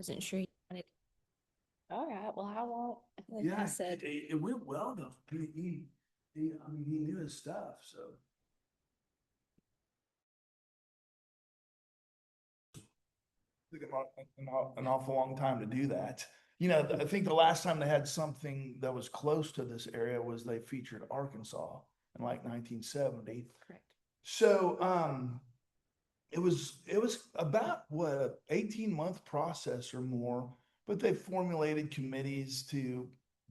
wasn't sure you wanted. All right, well, I won't, like I Yeah, said, it went well though. I mean, he knew his stuff, so. Took an awful long time to do that. You know, I think the last time they had something that was close to this area was they featured Arkansas in like 1970. correct. So, it was about what, a 18-month process or more, but they formulated committees to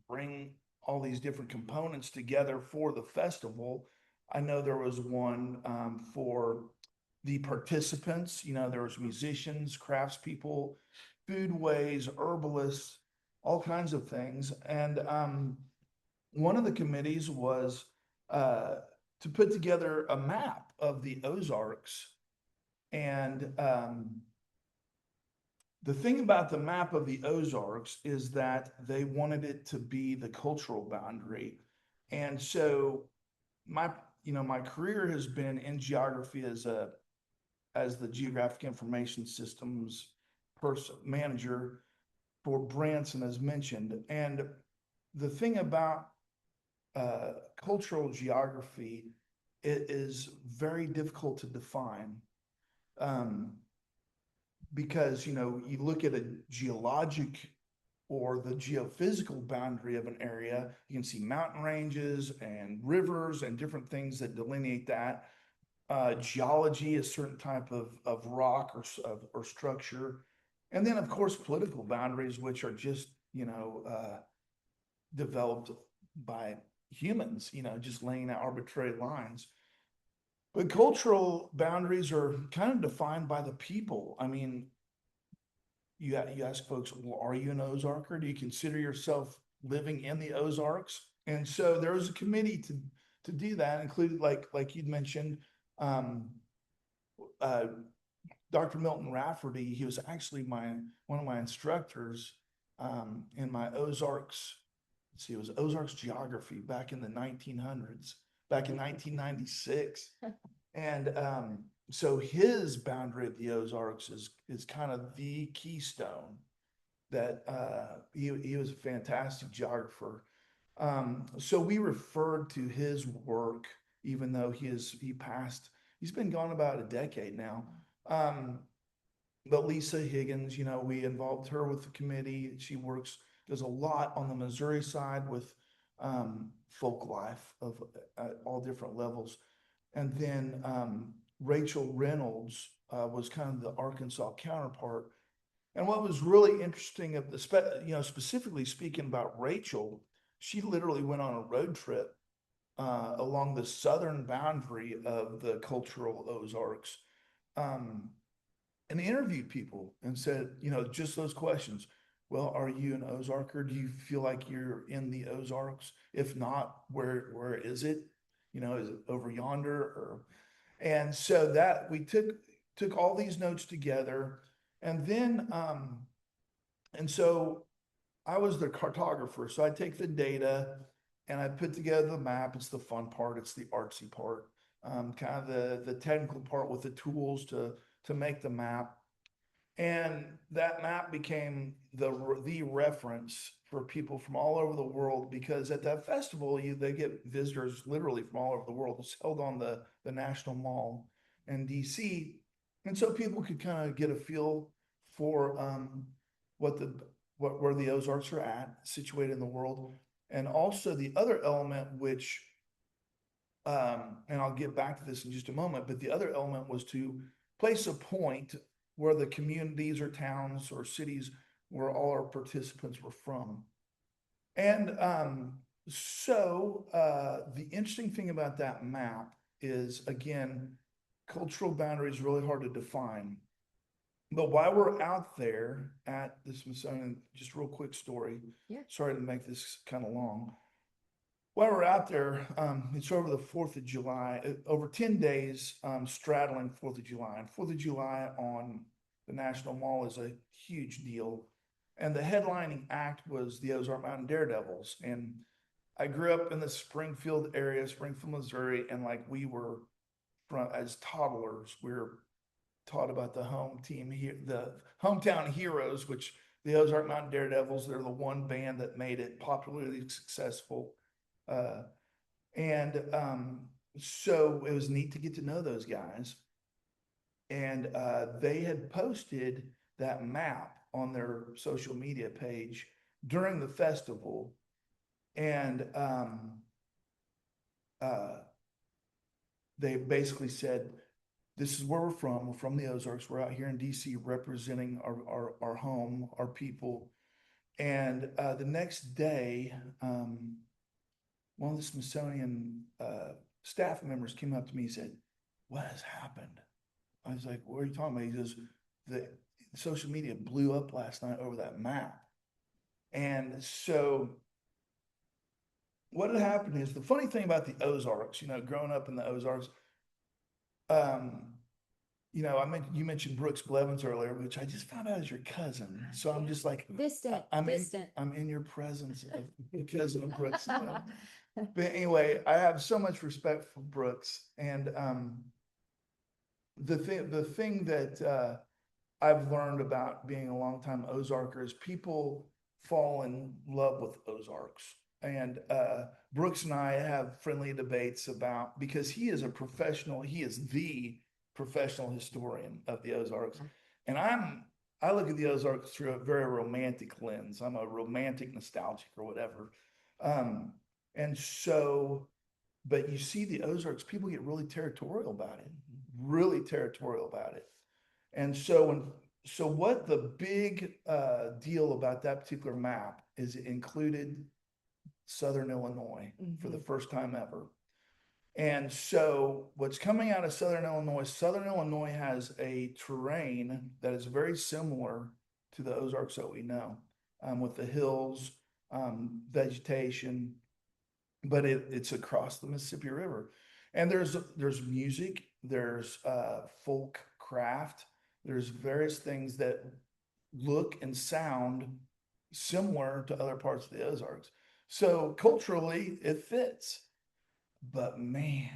bring all these different components together for the festival. I know there was one for the participants. You know, there was musicians, craftspeople, foodways, herbalists, all kinds of things. And one of the committees was uh, to put together a map of the Ozarks. And the thing about the map of the Ozarks is that they wanted it to be the cultural boundary. And so my, my career has been in geography as the geographic information systems person manager for Branson, as mentioned. And the thing about cultural geography, it is very difficult to define. Um, because you look at a geologic or the geophysical boundary of an area, you can see mountain ranges and rivers and different things that delineate that. Geology, a certain type of rock or structure. And then, of course, political boundaries, which are just, developed by humans, just laying out arbitrary lines. But cultural boundaries are kind of defined by the people. I mean, you ask folks, well, are you an Ozarker? Do you consider yourself living in the Ozarks? And so there was a committee to do that, included like you'd mentioned, um, uh, Dr. Milton Rafferty. He was actually one of my instructors in my Ozarks. Let's see, it was Ozarks geography back in the 1900s, back in 1996. And so his boundary of the Ozarks is kind of the keystone that he was a fantastic geographer. So we referred to his work, even though he passed, he's been gone about a decade now. Um, but Lisa Higgins, we involved her with the committee. She does a lot on the Missouri side with folk life of all different levels. And then Rachel Reynolds was kind of the Arkansas counterpart. And what was really interesting of specifically speaking about Rachel, she literally went on a road trip along the southern boundary of the cultural Ozarks, um, and interviewed people and said, just those questions. Well, are you an Ozarker? Do you feel like you're in the Ozarks? If not, where is it? Is it over yonder? And so that we took all these notes together, and then and so I was the cartographer. So I take the data and I put together the map. It's the fun part. It's the artsy part. Kind of the technical part with the tools to make the map. And that map became the reference for people from all over the world, because at that festival, they get visitors literally from all over the world. It's held on the National Mall in DC. And so people could kind of get a feel for what the where the Ozarks are at, situated in the world. And also the other element, which and I'll get back to this in just a moment, but the other element was to place a point where the communities or towns or cities where all our participants were from. And the interesting thing about that map is, again, cultural boundaries is really hard to define. But while we're out there at the Smithsonian, just a real quick story. Yeah. Sorry to make this kind of long. While we're out there, it's over the 4th of July, over 10 days, straddling 4th of July. And 4th of July on the National Mall is a huge deal. And the headlining act was the Ozark Mountain Daredevils. And I grew up in the Springfield area, Springfield, Missouri, and like we were as toddlers, we were taught about the home team here, the hometown heroes, which the Ozark Mountain Daredevils, they're the one band that made it popularly successful. So it was neat to get to know those guys. And they had posted that map on their social media page during the festival. And they basically said, this is where we're from. We're from the Ozarks. We're out here in DC representing our home, our people. And the next day, one of the Smithsonian staff members came up to me and said, what has happened? I was like, what are you talking about? He goes, the social media blew up last night over that map. And so what had happened is, the funny thing about the Ozarks, growing up in the Ozarks, you mentioned Brooks Blevins earlier, which I just found out is your cousin. So I'm just like, Distant. I'm in your presence of your cousin of Brooks. But anyway, I have so much respect for Brooks. And the thing that I've learned about being a longtime Ozarker is people fall in love with Ozarks. And Brooks and I have friendly debates about, because he is the professional historian of the Ozarks. And I look at the Ozarks through a very romantic lens. I'm a romantic nostalgic or whatever. But you see the Ozarks, people get really territorial about it. And so what the big deal about that particular map is, it included Southern Illinois for the first time ever. And so what's coming out of Southern Illinois has a terrain that is very similar to the Ozarks that we know, with the hills, vegetation, but it's across the Mississippi River. And there's music, there's folk craft, there's various things that look and sound similar to other parts of the Ozarks. So culturally, it fits. But man,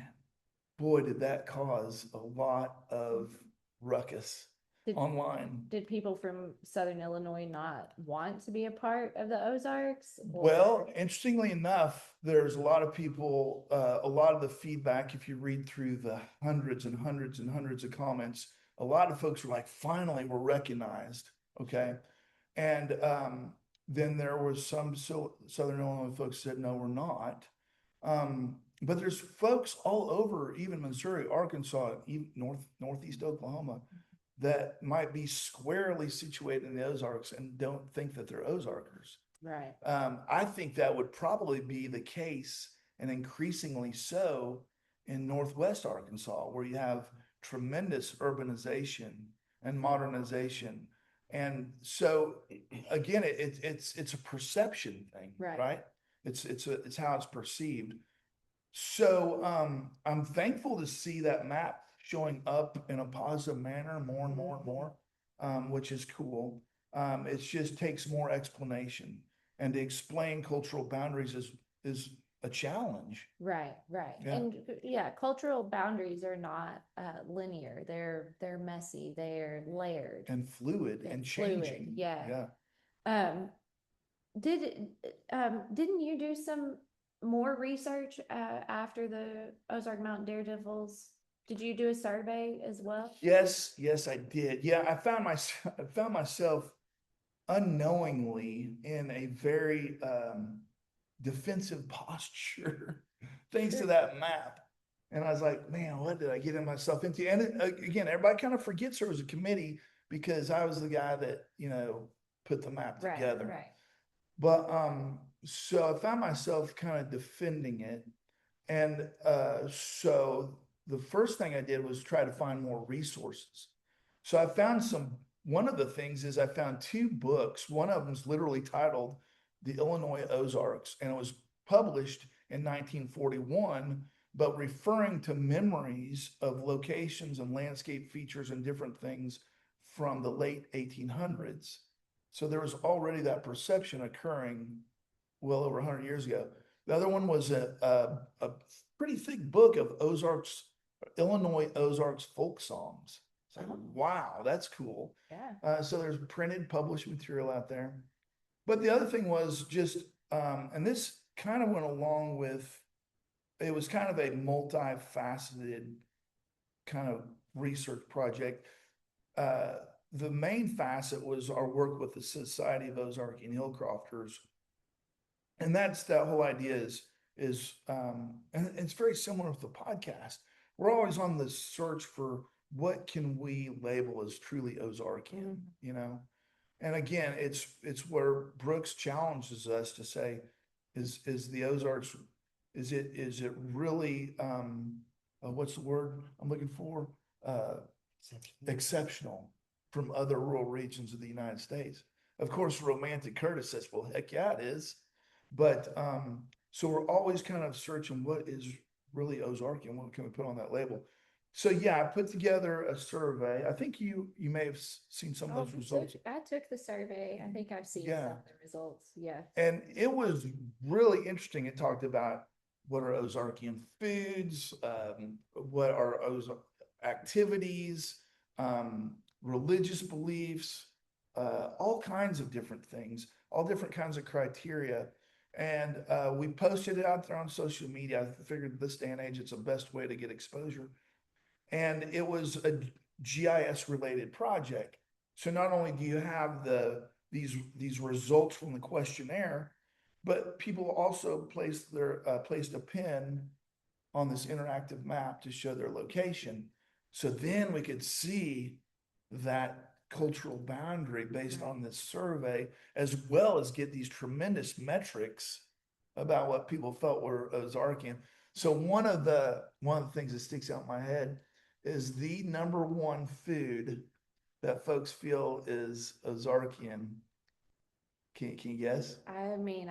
boy, did that cause a lot of ruckus online. Did people from Southern Illinois not want to be a part of the Ozarks? Well, interestingly enough, there's a lot of people, a lot of the feedback, if you read through the hundreds and hundreds and hundreds of comments, a lot of folks were like, finally, we're recognized. Okay. And then there was some Southern Illinois folks said, no, we're not. But there's folks all over, even Missouri, Arkansas, even northeast Oklahoma, that might be squarely situated in the Ozarks and don't think that they're Ozarkers. Right. I think that would probably be the case, and increasingly so, in Northwest Arkansas, where you have tremendous urbanization and modernization. And so again, it's a perception thing, right? It's how it's perceived. So I'm thankful to see that map showing up in a positive manner more and more and more, which is cool. It just takes more explanation, and to explain cultural boundaries is a challenge. Right. Yeah. And cultural boundaries are not linear. They're messy. They're layered And fluid and changing. Yeah. Didn't you do some more research after the Ozark Mountain Daredevils? Did you do a survey as well? Yes, I did. Yeah, I found myself unknowingly in a very defensive posture thanks to that map. And I was like, man, what did I get myself into? And again, everybody kind of forgets there was a committee, because I was the guy that, put the map together. Right. But so I found myself kind of defending it. And so the first thing I did was try to find more resources. So I found one of the things is I found two books. One of them is literally titled The Illinois Ozarks, and it was published in 1941, but referring to memories of locations and landscape features and different things from the late 1800s. So there was already that perception occurring well over 100 years ago. The other one was a pretty thick book of Illinois Ozarks folk songs. It's like, Oh. wow, that's cool. Yeah. So there's printed, published material out there. But the other thing was just, and this kind of went along with, it was kind of a multifaceted kind of research project. The main facet was our work with the Society of Ozarkian Hillcrofters. And that's that whole idea and it's very similar with the podcast. We're always on the search for what can we label as truly Ozarkian, you know? And again, it's where Brooks challenges us to say, is the Ozarks, is it really, what's the word I'm looking for? Exceptional from other rural regions of the United States. Of course, Romantic Curtis says, well, heck yeah, it is. But so we're always kind of searching what is really Ozarkian, what can we put on that label? So yeah, I put together a survey. I think you may have seen some of those results. I took the survey. I think I've seen some of the results. Yeah. And it was really interesting. It talked about what are Ozarkian foods, what are activities, religious beliefs, all kinds of different things, all different kinds of criteria. And we posted it out there on social media. I figured this day and age, it's the best way to get exposure. And it was a GIS related project. So not only do you have these results from the questionnaire, but people also placed a pin on this interactive map to show their location. So then we could see that cultural boundary based on this survey, as well as get these tremendous metrics about what people felt were Ozarkian. So one of the things that sticks out in my head is the number one food that folks feel is Ozarkian. Can you guess? I mean,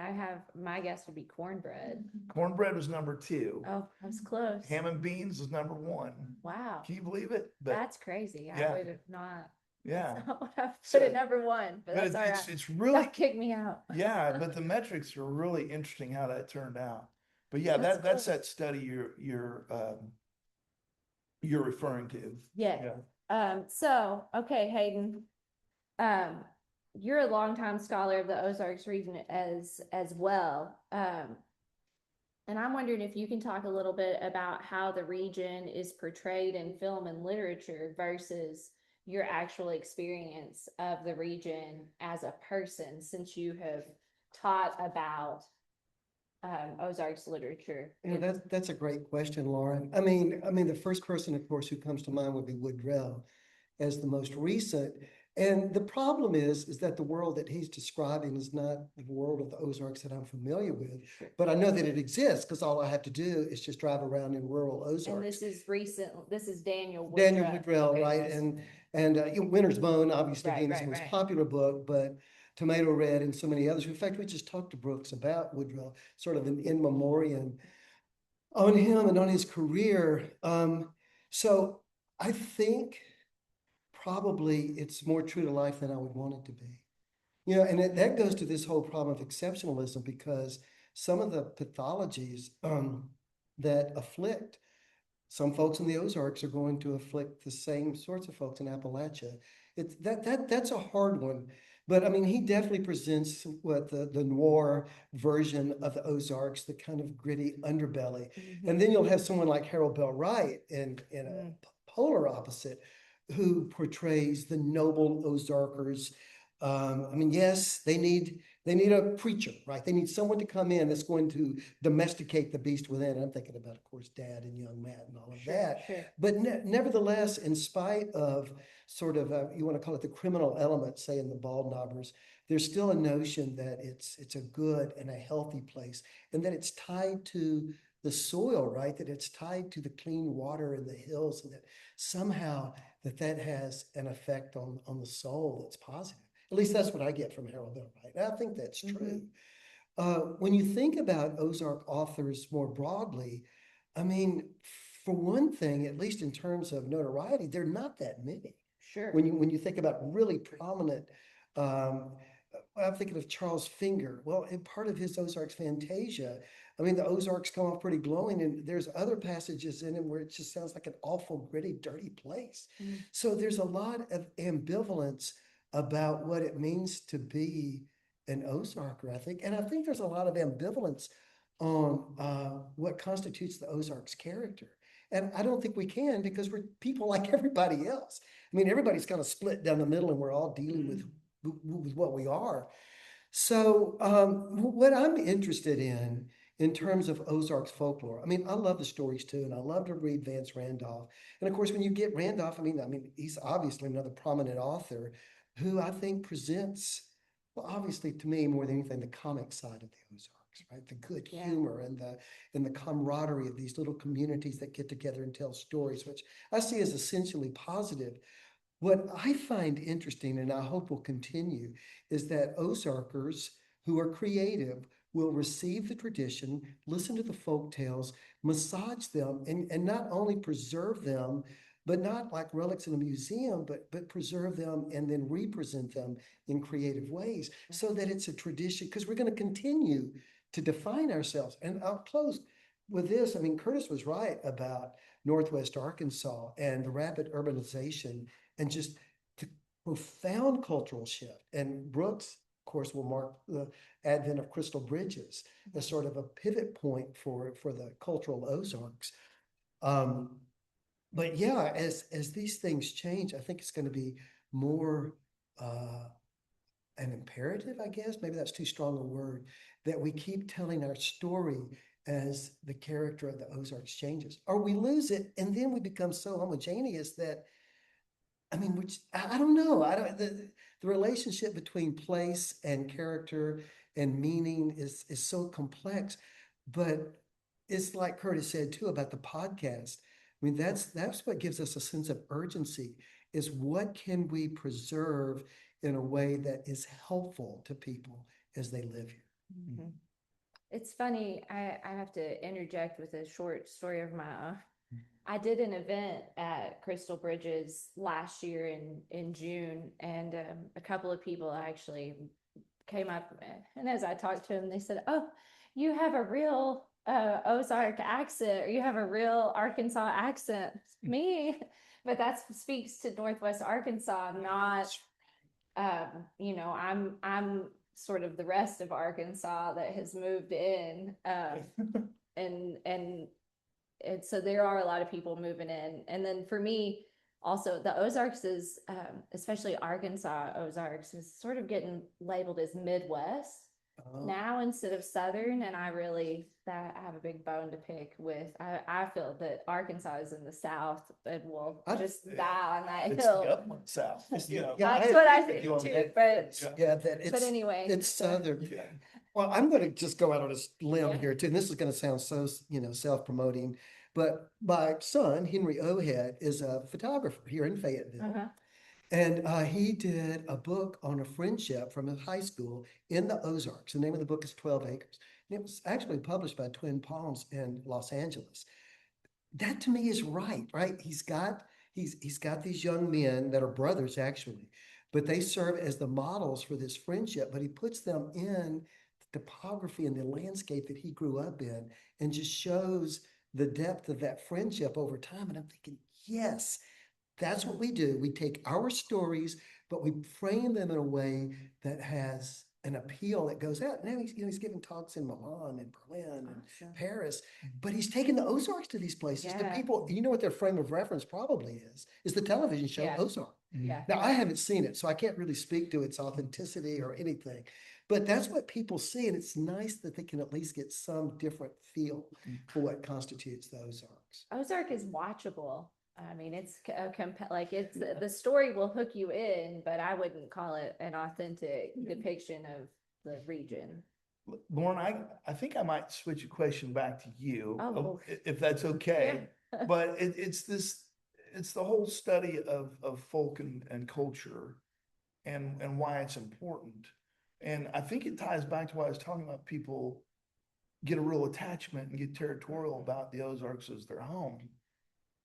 my guess would be cornbread. Cornbread was number 2. Oh, I was close. Ham and beans was number 1. Wow. Can you believe it? That's crazy. Yeah. I would have not. Yeah. That's not what I put at number 1, but that's all right. It's really, That kicked me out. yeah, but the metrics are really interesting how that turned out. But yeah, that's that study you're referring to. Yeah. So, okay, Hayden, you're a longtime scholar of the Ozarks region as well. And I'm wondering if you can talk a little bit about how the region is portrayed in film and literature versus your actual experience of the region as a person, since you have taught about Ozarks literature. Yeah, that's a great question, Lauren. I mean, the first person, of course, who comes to mind would be Woodrell as the most recent. And the problem is that the world that he's describing is not the world of the Ozarks that I'm familiar with, but I know that it exists because all I have to do is just drive around in rural Ozarks. And this is recent. This is Daniel Woodrell. Daniel Woodrell, right? And Winter's Bone, obviously being his most popular book, but Tomato Red and so many others. In fact, we just talked to Brooks about Woodrell, sort of an in memoriam on him and on his career. So I think probably it's more true to life than I would want it to be. You know, and that goes to this whole problem of exceptionalism, because some of the pathologies that afflict some folks in the Ozarks are going to afflict the same sorts of folks in Appalachia. It's that's a hard one. But I mean, he definitely presents what the noir version of the Ozarks, the kind of gritty underbelly. Mm-hmm. And then you'll have someone like Harold Bell Wright in a polar opposite, who portrays the noble Ozarkers. I mean, yes, they need a preacher, right? They need someone to come in that's going to domesticate the beast within. I'm thinking about, of course, Dad and young Matt and all of that. Sure. But nevertheless, in spite of sort of, you want to call it the criminal element, say in the Bald Knobbers, there's still a notion that it's a good and a healthy place, and that it's tied to the soil, right? That it's tied to the clean water in the hills, and that somehow that has an effect on the soul that's positive. At least that's what I get from Harold Bell Wright. And I think that's true. When you think about Ozark authors more broadly, I mean, for one thing, at least in terms of notoriety, they're not that many. Sure. When you think about really prominent, I'm thinking of Charles Finger. Well, in part of his Ozarks Fantasia, I mean, the Ozarks come off pretty glowing, and there's other passages in it where it just sounds like an awful, gritty, dirty place. So there's a lot of ambivalence about what it means to be an Ozarker, I think. And I think there's a lot of ambivalence on what constitutes the Ozarks character. And I don't think we can, because we're people like everybody else. I mean, everybody's kind of split down the middle, and we're all dealing with what we are. So what I'm interested in terms of Ozarks folklore, I mean, I love the stories too, and I love to read Vance Randolph. And of course, when you get Randolph, I mean, he's obviously another prominent author who I think presents, well, obviously to me, more than anything, the comic side of the Ozarks, right? The good humor and the camaraderie of these little communities that get together and tell stories, which I see as essentially positive. What I find interesting, and I hope will continue, is that Ozarkers who are creative will receive the tradition, listen to the folk tales, massage them, and not only preserve them, but not like relics in a museum, but preserve them and then represent them in creative ways so that it's a tradition, because we're going to continue to define ourselves. And I'll close with this. I mean, Curtis was right about Northwest Arkansas and the rapid urbanization and just the profound cultural shift. And Brooks, of course, will mark the advent of Crystal Bridges as sort of a pivot point for the cultural Ozarks. But yeah, as these things change, I think it's going to be more an imperative, I guess. Maybe that's too strong a word, that we keep telling our story as the character of the Ozarks changes, or we lose it and then we become so homogeneous that, I mean, which I don't know. I don't the relationship between place and character and meaning is so complex. But it's like Curtis said too about the podcast. I mean, that's what gives us a sense of urgency, is what can we preserve in a way that is helpful to people as they live here. Mm-hmm. It's funny, I have to interject with a short story of my own. I did an event at Crystal Bridges last year in June, and a couple of people actually came up, and as I talked to them, they said, "Oh, you have a real Ozark accent, or you have a real Arkansas accent." Me, but that speaks to Northwest Arkansas, not I'm sort of the rest of Arkansas that has moved in, and so there are a lot of people moving in. And then for me, also the Ozarks is, especially Arkansas Ozarks, is sort of getting labeled as Midwest now instead of Southern. And I have a big bone to pick with. I feel that Arkansas is in the South and will just die on that hill. It's South. That's what I think too. But anyway, it's Southern. Yeah. Well, I'm going to just go out on a limb here too. And this is going to sound so, self-promoting, but my son, Henry Head, is a photographer here in Fayetteville. And he did a book on a friendship from his high school in the Ozarks. The name of the book is 12 Acres. And it was actually published by Twin Palms in Los Angeles. That to me is right? He's got these young men that are brothers actually, but they serve as the models for this friendship, but he puts them in the topography and the landscape that he grew up in and just shows the depth of that friendship over time. And I'm thinking, yes, that's what we do. We take our stories, but we frame them in a way that has an appeal that goes out. Now he's giving talks in Milan and Berlin and Paris, but he's taking the Ozarks to these places. The people, what their frame of reference probably is the television show Ozark. Now I haven't seen it, so I can't really speak to its authenticity or anything, but that's what people see. And it's nice that they can at least get some different feel for what constitutes the Ozarks. Ozark is watchable. I mean, it's the story will hook you in, but I wouldn't call it an authentic depiction of the region. Lauren, I think I might switch a question back to you, if that's okay. Yeah. But it's the whole study of folk and culture and why it's important. And I think it ties back to what I was talking about. People get a real attachment and get territorial about the Ozarks as their home.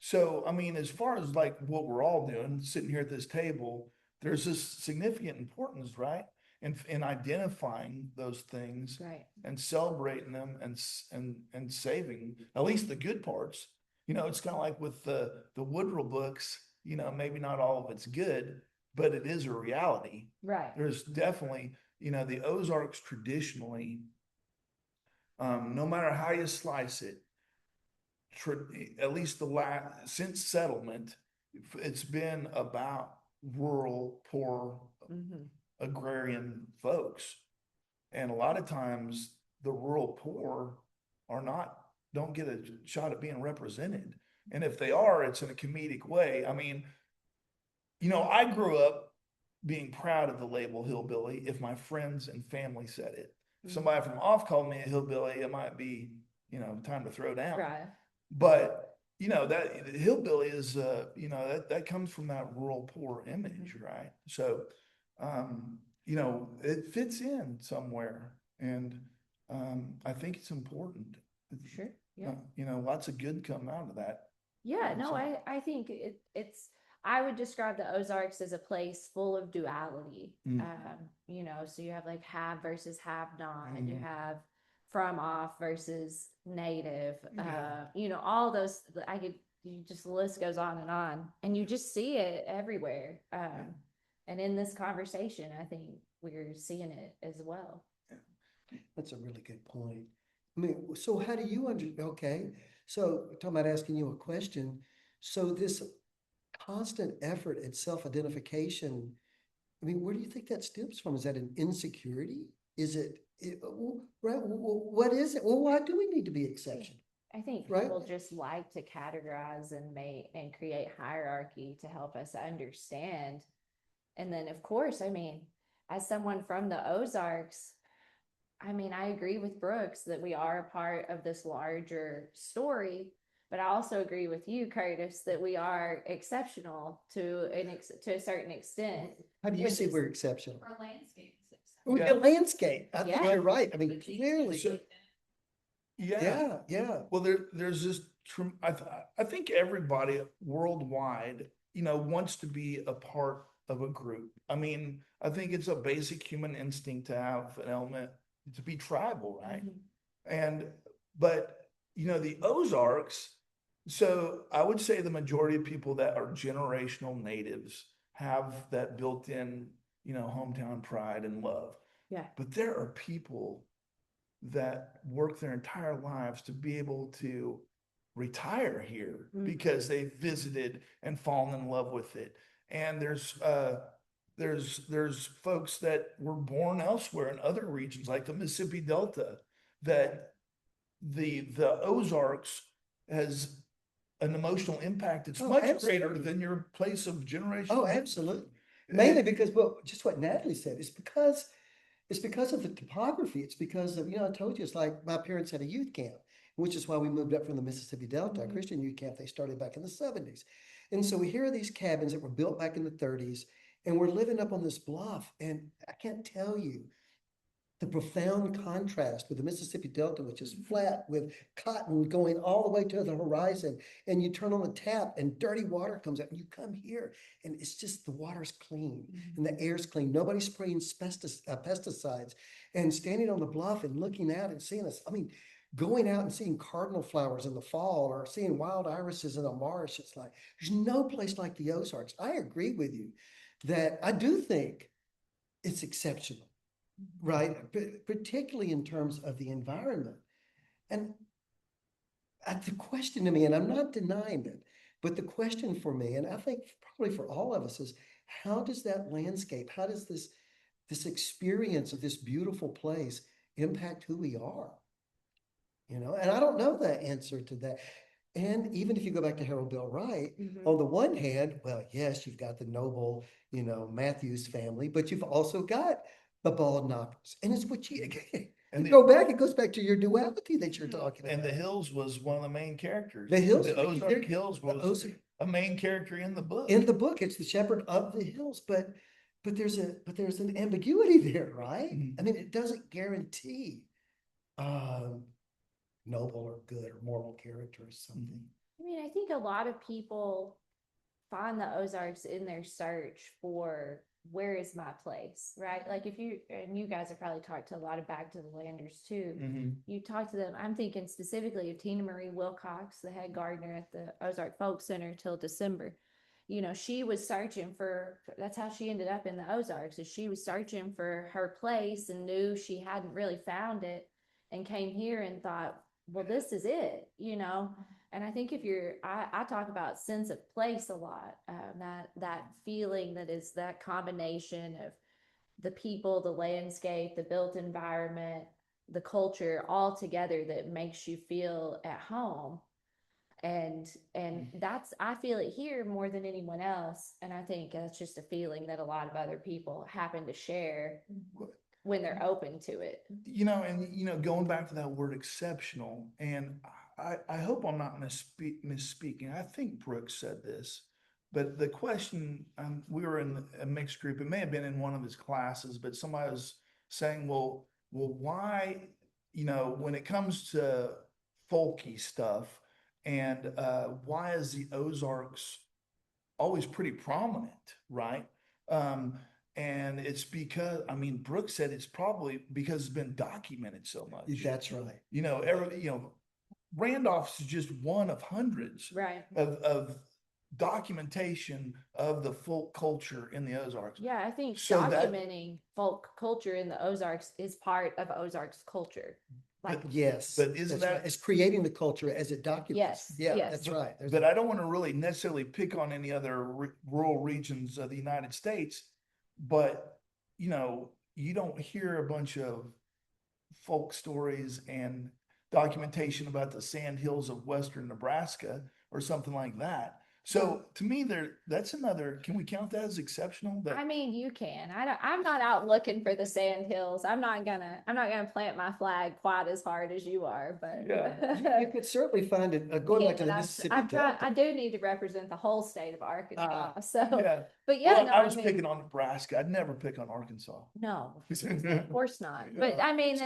So, I mean, as far as like what we're all doing, sitting here at this table, there's this significant importance, right? in identifying those things Right. and celebrating them and saving at least the good parts. You know, it's kind of like with the Woodrow books, you know, maybe not all of it's good, but it is a reality. Right. There's definitely, you know, the Ozarks traditionally, no matter how you slice it, at least since settlement, it's been about rural, poor, agrarian folks. And a lot of times the rural poor don't get a shot at being represented. And if they are, it's in a comedic way. I mean, you know, I grew up being proud of the label hillbilly if my friends and family said it. If somebody from off called me a hillbilly, it might be, you know, time to throw down. Right. But, you know, that hillbilly is, you know, that comes from that rural poor image, right? So, you know, it fits in somewhere. And I think it's important. Sure. Yeah. You know, lots of good come out of that. Yeah, no, I think I would describe the Ozarks as a place full of duality. You know, so you have like have versus have not, you have from off versus native, you know, all those, the list goes on, and you just see it everywhere. And in this conversation, I think we're seeing it as well. That's a really good point. I mean, so how do you okay, so talking about asking you a question, so this constant effort at self-identification, I mean, where do you think that stems from? Is that an insecurity? Is right? What is it? Well, why do we need to be exceptional? I think people just like to categorize and create hierarchy to help us understand. And then, of course, I mean, as someone from the Ozarks, I mean, I agree with Brooks that we are a part of this larger story, but I also agree with you, Curtis, that we are exceptional to a certain extent. How do you see we're exceptional? Our landscape is exceptional. The landscape. I think Yeah. you're right. I mean, clearly. Yeah. Well, there's this, I think everybody worldwide, you know, wants to be a part of a group. I mean, I think it's a basic human instinct to have an element to be tribal, right? But you know, the Ozarks, so I would say the majority of people that are generational natives have that built-in, you know, hometown pride and love. Yeah. But there are people that work their entire lives to be able to retire here because they visited and fallen in love with it. And there's folks that were born elsewhere in other regions like the Mississippi Delta that the Ozarks has an emotional impact. It's much greater than your place of generation. Oh, absolutely. Mainly because, well, just what Natalie said, it's because of the topography. It's because of, you know, I told you, it's like my parents had a youth camp, which is why we moved up from the Mississippi Delta, a Christian youth camp. They started back in the 70s. And so we hear these cabins that were built back in the 30s, and we're living up on this bluff. And I can't tell you the profound contrast with the Mississippi Delta, which is flat with cotton going all the way to the horizon. And you turn on the tap and dirty water comes out, and you come here and it's just, the water's clean and the air's clean. Nobody's spraying pesticides. And standing on the bluff and looking out and seeing us, I mean, going out and seeing cardinal flowers in the fall or seeing wild irises in a marsh, it's like, there's no place like the Ozarks. I agree with you that I do think it's exceptional. Right, particularly in terms of the environment. And the question to me, and I'm not denying it, but the question for me, and I think probably for all of us, is how does that landscape, how does this experience of this beautiful place impact who we are? You know, and I don't know the answer to that. And even if you go back to Harold Bell Wright, on the one hand, well, yes, you've got the noble, you know, Matthews family, but you've also got the bald knockers. And it's what you it goes back to your duality that you're talking about. And the Hills was one of the main characters. The Hills, the Ozark Hills was a main character in the book. In the book, it's the shepherd of the hills, but there's an ambiguity there, right? I mean, it doesn't guarantee noble or good or moral character or something. I mean, I think a lot of people find the Ozarks in their search for where is my place, right? Like if you, and you guys have probably talked to a lot of Back to the Landers too. You talk to them. I'm thinking specifically of Tina Marie Wilcox, the head gardener at the Ozark Folk Center till December. You know, she was searching for, that's how she ended up in the Ozarks, is she was searching for her place and knew she hadn't really found it, and came here and thought, well, this is it, you know? And I think if you're, I talk about sense of place a lot, that feeling that is that combination of the people, the landscape, the built environment, the culture all together that makes you feel at home. And that's, I feel it here more than anyone else. And I think that's just a feeling that a lot of other people happen to share when they're open to it. You know, and you know, going back to that word exceptional, and I hope I'm not misspeaking. I think Brooks said this, but the question, we were in a mixed group. It may have been in one of his classes, but somebody was saying, well, why, you know, when it comes to folky stuff, and why is the Ozarks always pretty prominent, right? And it's because, I mean, Brooks said it's probably because it's been documented so much. That's right. You know, Randolph's is just one of hundreds Right. of documentation of the folk culture in the Ozarks. Yeah, I think So documenting folk culture in the Ozarks is part of Ozarks culture. Like, Yes. But isn't that's that- right. It's creating the culture as it documents. Yes, Yeah, yes. that's right. But I don't want to really necessarily pick on any other rural regions of the United States, but you know, you don't hear a bunch of folk stories and documentation about the sand hills of western Nebraska or something like that. So to me, that's another, can we count that as exceptional? I mean, you can. I'm not out looking for the sand hills. I'm not gonna plant my flag quite as hard as you are, but You could certainly find it, going back to the Mississippi Delta. I do need to represent the whole state of Arkansas. So, Yeah. but yeah, Well, no, I was mean, picking on Nebraska. I'd never pick on Arkansas. no, of course not. But Yeah. I mean,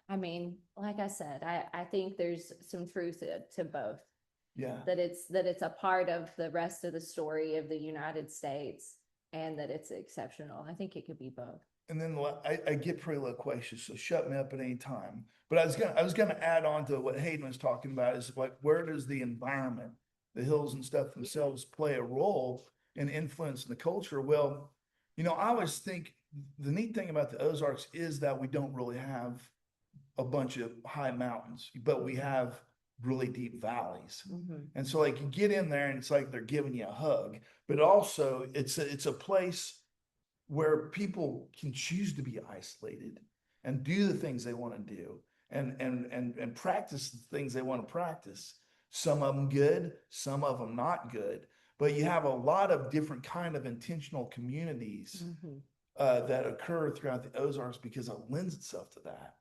I mean, like I said, I think there's some truth to both. Yeah. That it's a part of the rest of the story of the United States, and that it's exceptional. I think it could be both. And then I get pretty loquacious, so shut me up at any time. But I was gonna add on to what Hayden was talking about, is like, where does the environment, the hills and stuff themselves, play a role in influencing the culture? Well, you know, I always think the neat thing about the Ozarks is that we don't really have a bunch of high mountains, but we have really deep valleys. And so like you get in there and it's like they're giving you a hug, but also it's a place where people can choose to be isolated and do the things they want to do, and practice the things they want to practice. Some of them good, some of them not good, but you have a lot of different kind of intentional communities that occur throughout the Ozarks because it lends itself to that.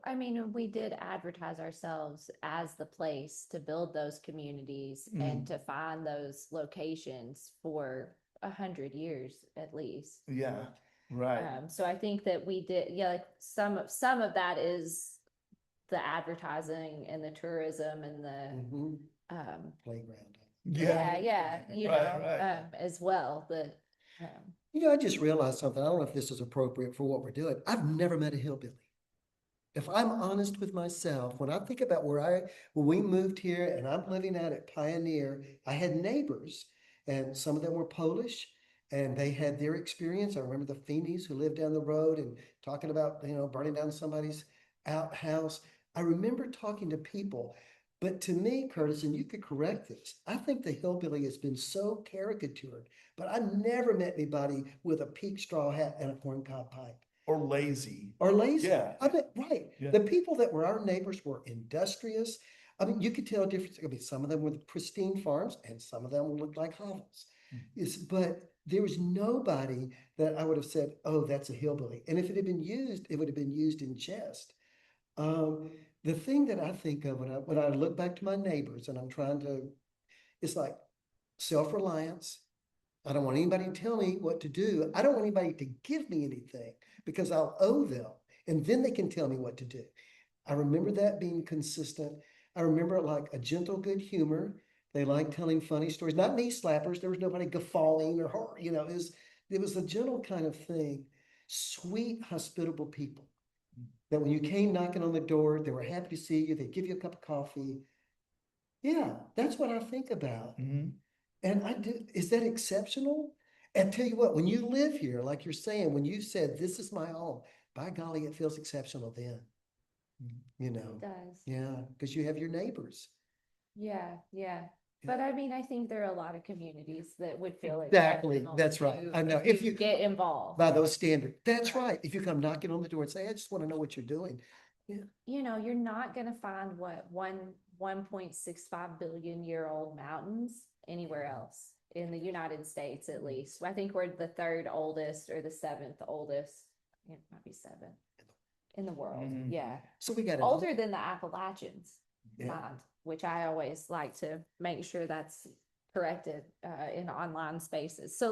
I mean, we did advertise ourselves as the place to build those communities and to find those locations for 100 years at least. Yeah, right. So I think that we did, yeah, like some of that is the advertising and the tourism and the Playground. yeah, you Right, know, right. as well. But You know, I just realized something. I don't know if this is appropriate for what we're doing. I've never met a hillbilly. If I'm honest with myself, when I think about when we moved here and I'm living out at Pioneer, I had neighbors, and some of them were Polish, and they had their experience. I remember the Feeneys who lived down the road and talking about, you know, burning down somebody's outhouse. I remember talking to people, but to me, Curtis, and you could correct this, I think the hillbilly has been so caricatured, but I never met anybody with a peak straw hat and a corncob pipe. Or lazy. Or lazy. Yeah. I mean, right. Yeah. The people that were our neighbors were industrious. I mean, you could tell a difference. I mean, some of them were pristine farms and some of them looked like hovels. But there was nobody that I would have said, oh, that's a hillbilly. And if it had been used, it would have been used in jest. The thing that I think of when I look back to my neighbors and I'm trying to, it's like self-reliance. I don't want anybody to tell me what to do. I don't want anybody to give me anything because I'll owe them, and then they can tell me what to do. I remember that being consistent. I remember like a gentle good humor. They like telling funny stories, not knee slappers. There was nobody guffawing or horror, you know, it was it was a gentle kind of thing, sweet, hospitable people. That when you came knocking on the door, they were happy to see you. They'd give you a cup of coffee. Yeah, that's what I think about. Mhm. And I do, is that exceptional? And tell you what, when you live here, like you're saying, when you said, this is my home, by golly, it feels exceptional then, you It know? does. Yeah, because you have your neighbors. Yeah, yeah. But I mean, I think there are a lot of communities that would feel Exactly, exceptional that's right. I know. if you get involved. By those standards, that's Right. right. If you come knocking on the door and say, I just want to know what you're doing. Yeah, You know, you're not gonna find what 1.65 billion-year-old mountains anywhere else in the United States, at least. I think we're the third oldest or the seventh oldest. It might be seven in the world. Mhm. Yeah. so we got it. Older than the Appalachians, Yeah. mind, which I always like to make sure that's corrected in online spaces. So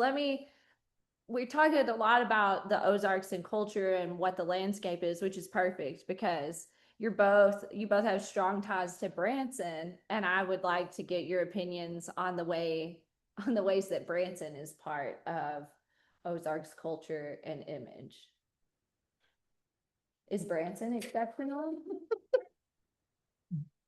we're talking a lot about the Ozarks and culture and what the landscape is, which is perfect because you both have strong ties to Branson, and I would like to get your opinions on the ways that Branson is part of Ozarks culture and image. Is Branson exceptional?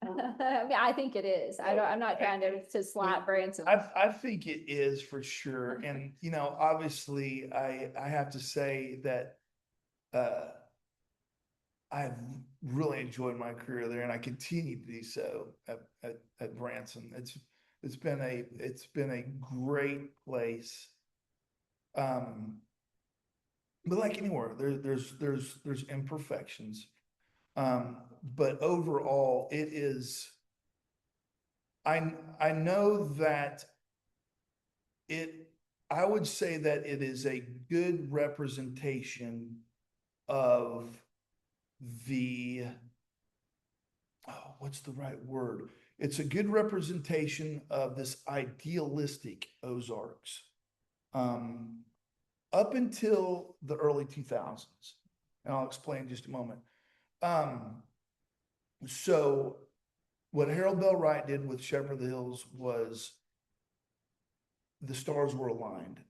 I mean, I think it is. I'm not trying to slap Branson. I think it is for sure. And, you know, obviously I have to say that, I've really enjoyed my career there and I continue to do so at Branson. It's been a great place. But like anywhere, there's imperfections. But overall it is, I know that it, I would say that it is a good representation of the, oh, what's the right word? It's a good representation of this idealistic Ozarks. Up until the early 2000s. And I'll explain in just a moment. So what Harold Bell Wright did with Shepherd of the Hills was the stars were aligned.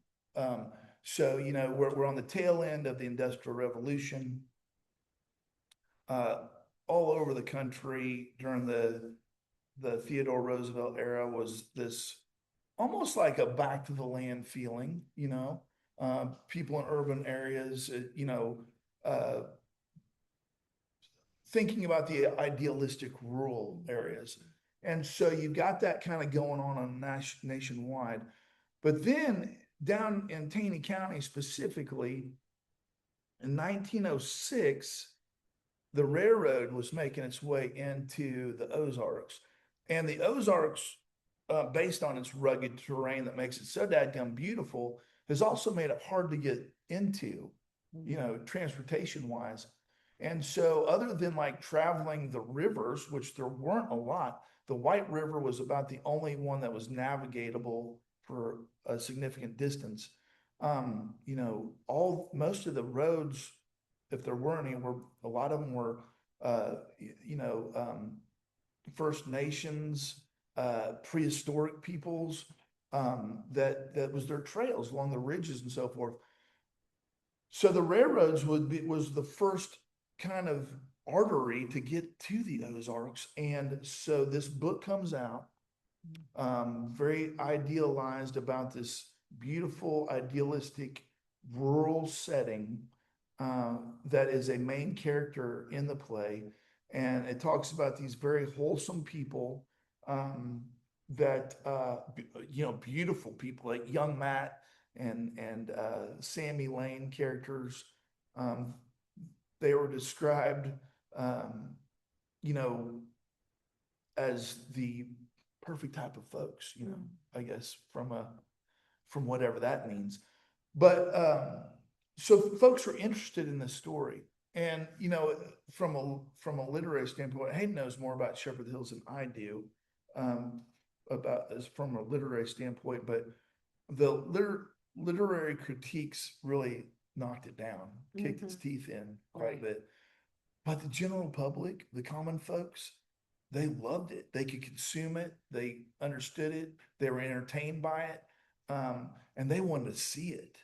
So, you know, we're on the tail end of the Industrial Revolution. All over the country during the Theodore Roosevelt era was this almost like a back to the land feeling, you know, people in urban areas, you know, thinking about the idealistic rural areas. And so you got that kind of going on nationwide. But then down in Taney County specifically, in 1906, the railroad was making its way into the Ozarks. And the Ozarks, based on its rugged terrain that makes it so dadgum beautiful, has also made it hard to get into, you know, transportation wise. And so, other than like traveling the rivers, which there weren't a lot, the White River was about the only one that was navigatable for a significant distance. You know, most of the roads, if there were any, were a lot of them were, you know, First Nations, prehistoric peoples, that was their trails along the ridges and so forth. So the railroads was the first kind of artery to get to the Ozarks. And so this book comes out, very idealized about this beautiful, idealistic rural setting, that is a main character in the play. And it talks about these very wholesome people, that, you know, beautiful people like young Matt and Sammy Lane characters. They were described, you know, as the perfect type of folks, you know, I guess from whatever that means. But so folks are interested in this story. And, you know, from a literary standpoint, Hayden knows more about Shepherd of the Hills than I do, about as from a literary standpoint, but the literary critiques really knocked it down, kicked its teeth in quite a bit. But the general public, the common folks, they loved it. They could consume it. They understood it. They were entertained by it. And they wanted to see it.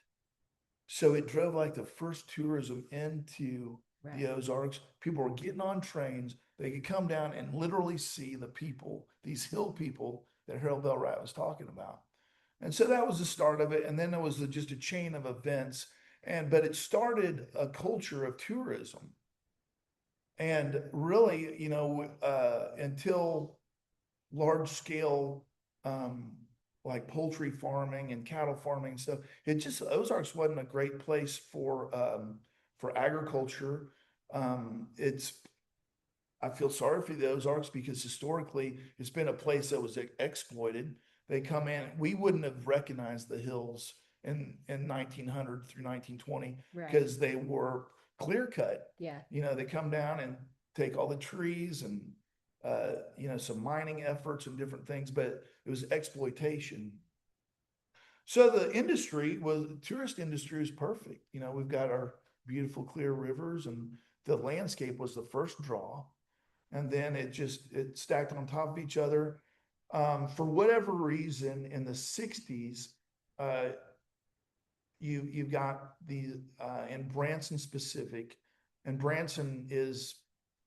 So it drove like the first tourism into Right. the Ozarks. People were getting on trains. They could come down and literally see the people, these hill people that Harold Bell Wright was talking about. And so that was the start of it. And then there was just a chain of events. But it started a culture of tourism. And really, until large scale, like poultry farming and cattle farming and stuff, Ozarks wasn't a great place for agriculture. I feel sorry for the Ozarks because historically it's been a place that was exploited. They come in, we wouldn't have recognized the hills in 1900 through 1920 because they were clear cut. Yeah. They come down and take all the trees and some mining efforts and different things, but it was exploitation. So the tourist industry was perfect. We've got our beautiful clear rivers, and the landscape was the first draw. And then it stacked on top of each other. For whatever reason, in the 60s, you've got in Branson specific, and Branson is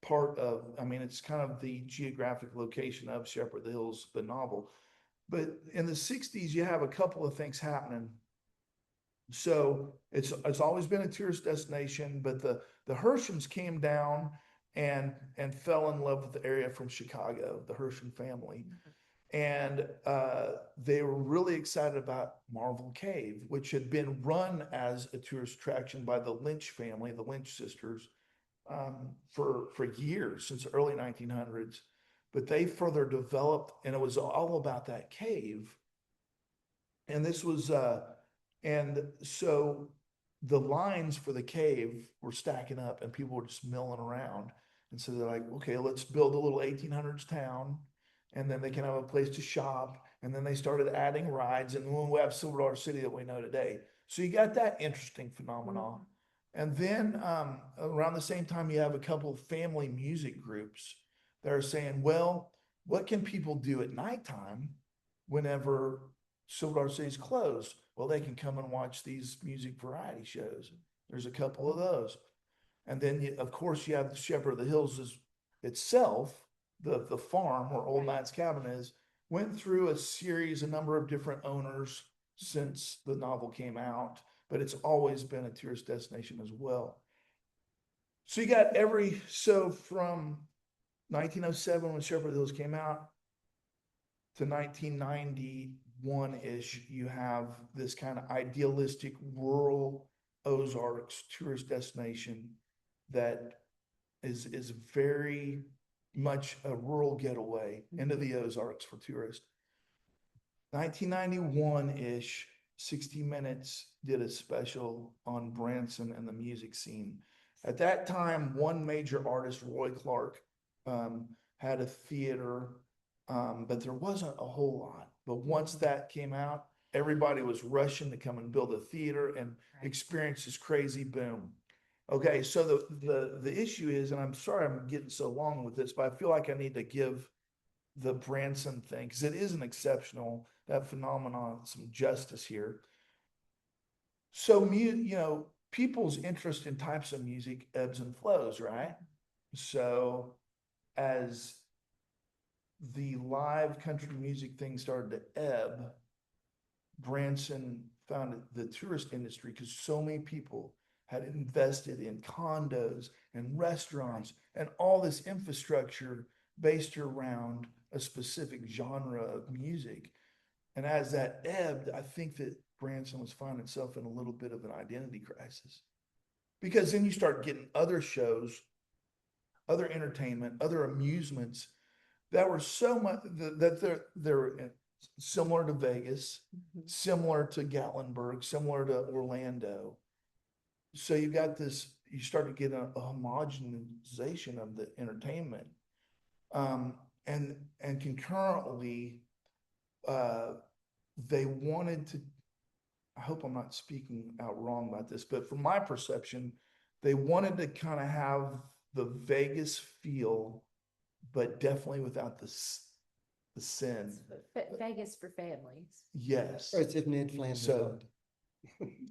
part of, it's kind of the geographic location of Shepherd of the Hills, the novel. But in the 60s, you have a couple of things happening. So it's always been a tourist destination, but the Hershams came down and fell in love with the area from Chicago, the Hersham family. And they were really excited about Marvel Cave, which had been run as a tourist attraction by the Lynch family, the Lynch sisters, for years, since the early 1900s. But they further developed, and it was all about that cave. And and so the lines for the cave were stacking up, and people were just milling around. And so they're like, okay, let's build a little 1800s town, and then they can have a place to shop. And then they started adding rides, and then we have Silver Dollar City that we know today. So you got that interesting phenomenon. And then around the same time, you have a couple of family music groups that are saying, well, what can people do at nighttime whenever Silver Dollar City's closed? Well, they can come and watch these music variety shows. There's a couple of those. And then, of course, you have the Shepherd of the Hills itself, the farm where Old Matt's cabin is, went through a number of different owners since the novel came out, but it's always been a tourist destination as well. So you got from 1907 when Shepherd of the Hills came out to 1991-ish, you have this kind of idealistic rural Ozarks tourist destination that is very much a rural getaway into the Ozarks for tourists. 1991-ish, 60 Minutes did a special on Branson and the music scene. At that time, one major artist, Roy Clark, had a theater, but there wasn't a whole lot. But once that came out, everybody was rushing to come and build a theater and experience this crazy boom. Okay, so the issue is, and I'm sorry I'm getting so long with this, but I feel like I need to give the Branson thing, because it is an exceptional, that phenomenon, some justice here. So, people's interest in types of music ebbs and flows, right? So as the live country music thing started to ebb, Branson found the tourist industry, because so many people had invested in condos and restaurants and all this infrastructure based around a specific genre of music. And as that ebbed, I think that Branson was finding itself in a little bit of an identity crisis, because then you start getting other shows, other entertainment, other amusements that were so much that they're similar to Vegas, similar to Gatlinburg, similar to Orlando. So you got this, you start to get a homogenization of the entertainment. And concurrently, they wanted to, I hope I'm not speaking out wrong about this, but from my perception, they wanted to kind of have the Vegas feel, but definitely without the sin. Vegas for families. Yes. Or it's if Ned Flanders. So,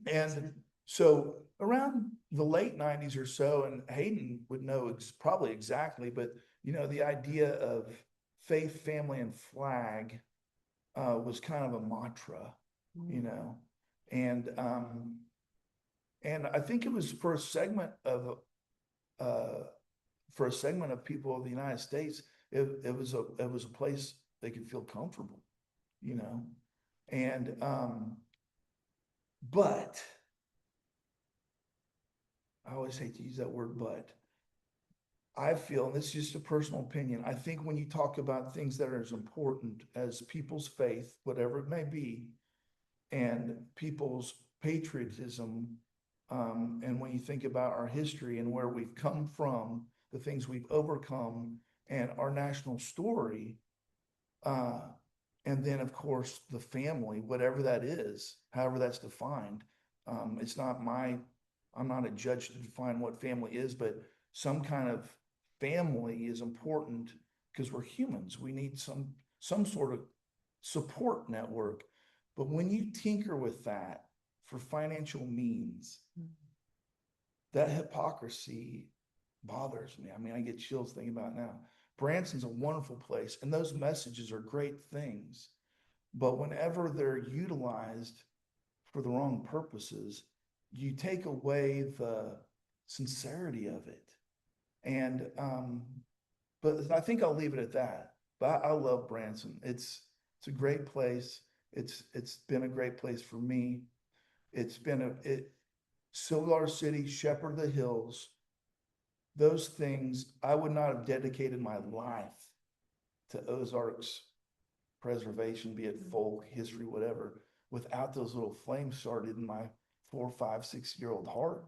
and So around the late 90s or so, and Hayden would know probably exactly, but the idea of faith, family, and flag was kind of a mantra, you know, and I think it was for a segment of people of the United States, it was a place they could feel comfortable, and but I always hate to use that word, but I feel, and this is just a personal opinion, I think when you talk about things that are as important as people's faith, whatever it may be, and people's patriotism, and when you think about our history and where we've come from, the things we've overcome, and our national story, and then of course the family, whatever that is, however that's defined. It's not I'm not a judge to define what family is, but some kind of family is important because we're humans. We need some sort of support network. But when you tinker with that for financial means, that hypocrisy bothers me. I mean, I get chills thinking about it now. Branson's a wonderful place, and those messages are great things. But whenever they're utilized for the wrong purposes, you take away the sincerity of it. And but I think I'll leave it at that. But I love Branson. It's a great place. It's been a great place for me. It's been Silver City, Shepherd of the Hills, those things, I would not have dedicated my life to Ozarks preservation, be it folk, history, whatever, without those little flames started in my 4, 5, 6-year-old heart,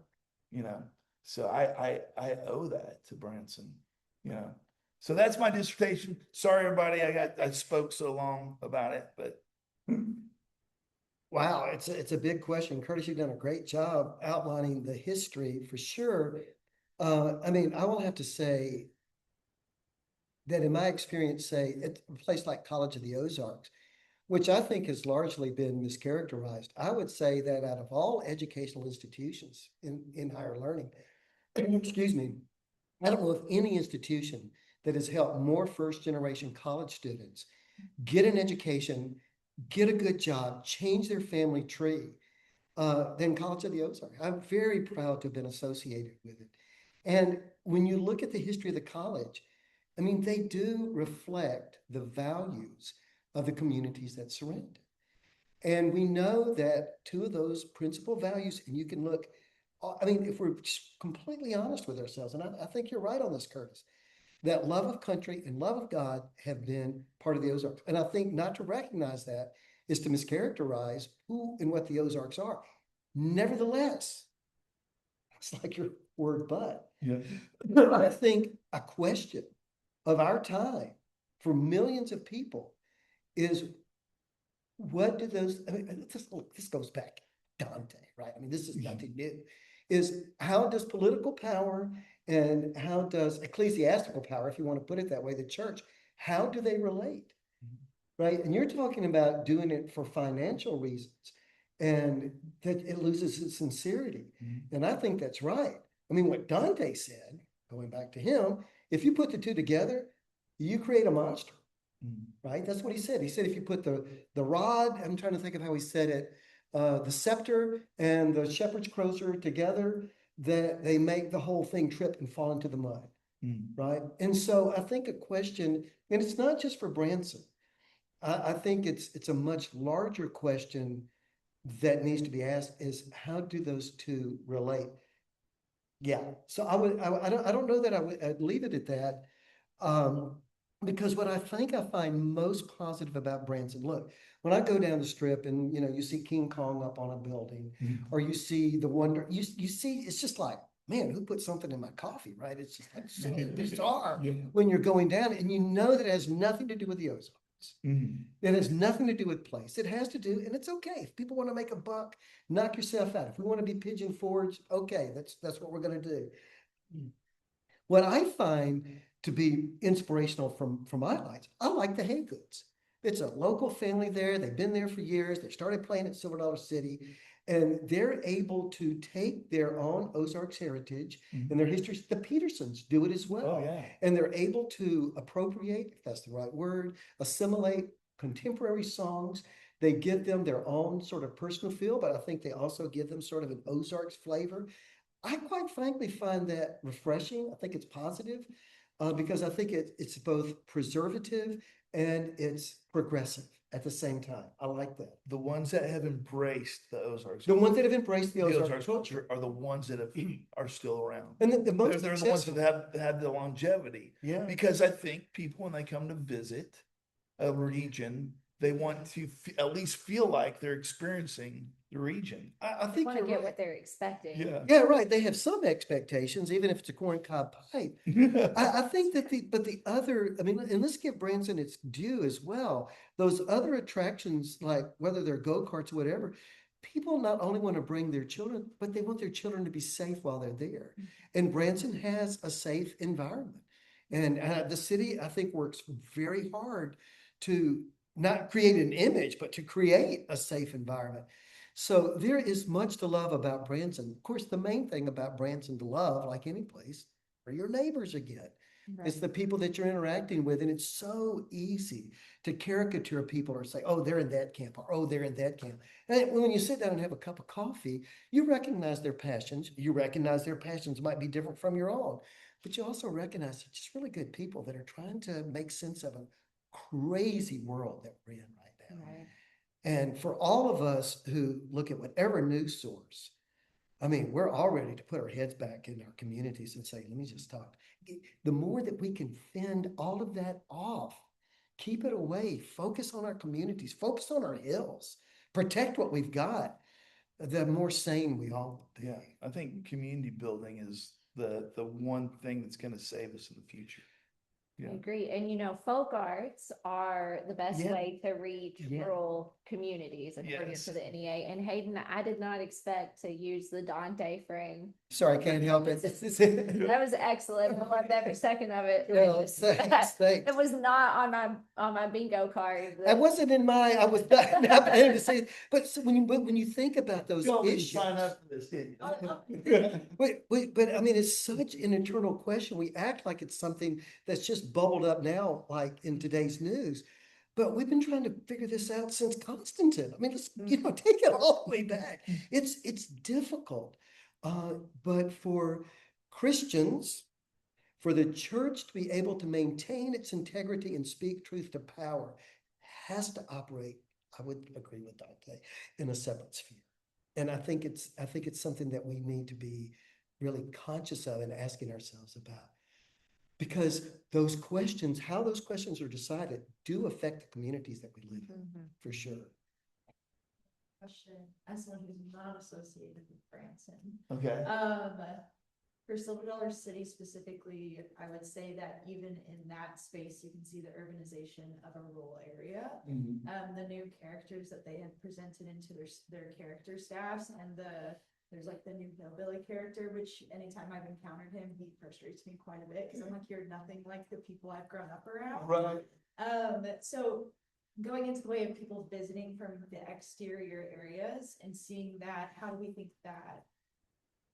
So I owe that to Branson, So that's my dissertation. Sorry, everybody, I spoke so long about it, but. Wow, it's a big question. Curtis, you've done a great job outlining the history for sure. I mean, I will have to say that in my experience, say at a place like College of the Ozarks, which I think has largely been mischaracterized, I would say that out of all educational institutions in higher learning, excuse me, I don't know of any institution that has helped more first-generation college students get an education, get a good job, change their family tree than College of the Ozarks. I'm very proud to have been associated with it. And when you look at the history of the college, I mean, they do reflect the values of the communities that surround it. And we know that two of those principal values, and you can look, I mean, if we're completely honest with ourselves, and I think you're right on this, Curtis, that love of country and love of God have been part of the Ozarks. And I think not to recognize that is to mischaracterize who and what the Ozarks are. Nevertheless, it's like your word, but Yeah. I think a question of our time for millions of people is what do those, I mean, this goes back Dante, right? I mean, this is nothing new, is how does political power and how does ecclesiastical power, if you want to put it that way, the church, how do they relate? Right? And you're talking about doing it for financial reasons and that it loses its sincerity. And I think that's right. I mean, what Dante said, going back to him, if you put the two together, you create a monster, right? That's what he said. He said, if you put the rod, I'm trying to think of how he said it, the scepter and the shepherd's crozier together, that they make the whole thing trip and fall into the mud, right? And so I think a question, and it's not just for Branson, I think it's a much larger question that needs to be asked is how do those two relate? Yeah, so I don't know that I'd leave it at that. Because what I think I find most positive about Branson, look, when I go down the strip and you see King Kong up on a building, or you see the wonder, you see, it's just like, man, who put something in my coffee, right? It's just like so bizarre when you're going down, and you know that it has nothing to do with the Ozarks. It has nothing to do with place. It has to do, and it's okay. If people want to make a buck, knock yourself out. If we want to be Pigeon Forge, okay, that's what we're going to do. What I find to be inspirational from my lives, I like the Haygoods. It's a local family there. They've been there for years. They started playing at Silver Dollar City. And they're able to take their own Ozarks heritage and their history. The Petersons do it as well. Oh, yeah. And they're able to appropriate, if that's the right word, assimilate contemporary songs. They give them their own sort of personal feel, but I think they also give them sort of an Ozarks flavor. I quite frankly find that refreshing. I think it's positive because I think it's both preservative and it's progressive at the same time. I like that. The ones that have embraced the Ozarks. The ones that have embraced the The Ozark Ozarks culture. culture are the ones that are still around. And the most They're the ones successful. that have had the longevity. Yeah. Because I think people, when they come to visit a region, they want to at least feel like they're experiencing the region. I They think want to you're get right. what they're expecting. Yeah. Yeah, right. They have some expectations, even if it's a corncob pipe. I think that the other, I mean, and let's give Branson its due as well. Those other attractions, like whether they're go-karts or whatever, people not only want to bring their children, but they want their children to be safe while they're there. And Branson has a safe environment. And the city, I think, works very hard to not create an image, but to create a safe environment. So there is much to love about Branson. Of course, the main thing about Branson to love, like any place, are your neighbors again. It's the people that you're interacting with, and it's so easy to caricature people or say, oh, they're in that camp, or oh, they're in that camp. And when you sit down and have a cup of coffee, you recognize their passions. You recognize their passions might be different from your own, but you also recognize they're just really good people that are trying to make sense of a crazy world that we're in right now. Right. And for all of us who look at whatever news source, I mean, we're all ready to put our heads back in our communities and say, let me just talk. The more that we can fend all of that off, keep it away, focus on our communities, focus on our hills, protect what we've got, the more sane we all will be. Yeah, I think community building is the one thing that's going to save us in the future. I Yeah. agree. And folk arts are the best Yeah. way to reach Yeah. rural communities according Yes. to the NEA. And Hayden, I did not expect to use the Dante frame. Sorry, I can't help it. That was excellent. I loved every second of it. Well, thanks. It was not on my bingo card. I wasn't in my, I was not planning to say, but so when you think about those issues. Sign up for this, didn't But I mean, it's such an internal question. We act like it's something that's just bubbled up now, like in today's news. But we've been trying to figure this out since Constantine. I mean, let's, take it all the way back. It's difficult. But for Christians, for the church to be able to maintain its integrity and speak truth to power, has to operate, I would agree with Dante, in a separate sphere. And I think it's something that we need to be really conscious of and asking ourselves about. Because those questions, how those questions are decided, do affect the communities that we live in, for sure. Question, as someone who's not associated with Branson. Okay. For Silver Dollar City specifically, I would say that even in that space, you can see the urbanization of a rural area. The new characters that they have presented into their character staffs, and there's like the new hillbilly character, which anytime I've encountered him, he frustrates me quite a bit because I'm like, you're nothing like the people I've grown up around. Right. So going into the way of people visiting from the exterior areas and seeing that, how do we think that?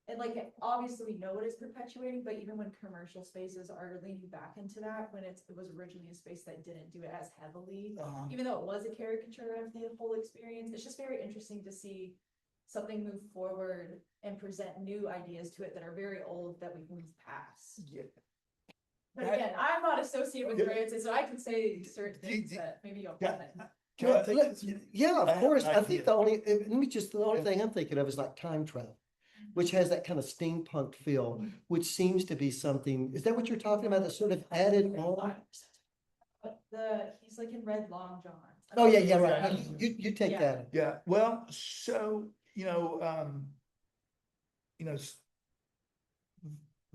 And like, obviously we know it is perpetuating, but even when commercial spaces are leaning back into that, when it was originally a space that didn't do it as heavily, even though it was a caricature of the whole experience, it's just very interesting to see something move forward and present new ideas to it that are very old that we've moved past. Yeah. But again, I'm not associated with Branson, so I can say certain things that maybe you'll comment. Can I take this? Yeah, of I have course. an I think idea. the only thing I'm thinking of is like time travel, which has that kind of steampunk feel, which seems to be something, is that what you're talking about, that sort of added on? But he's like in Red Long John. Oh, yeah, right. You take Yeah. that. Yeah, well, so,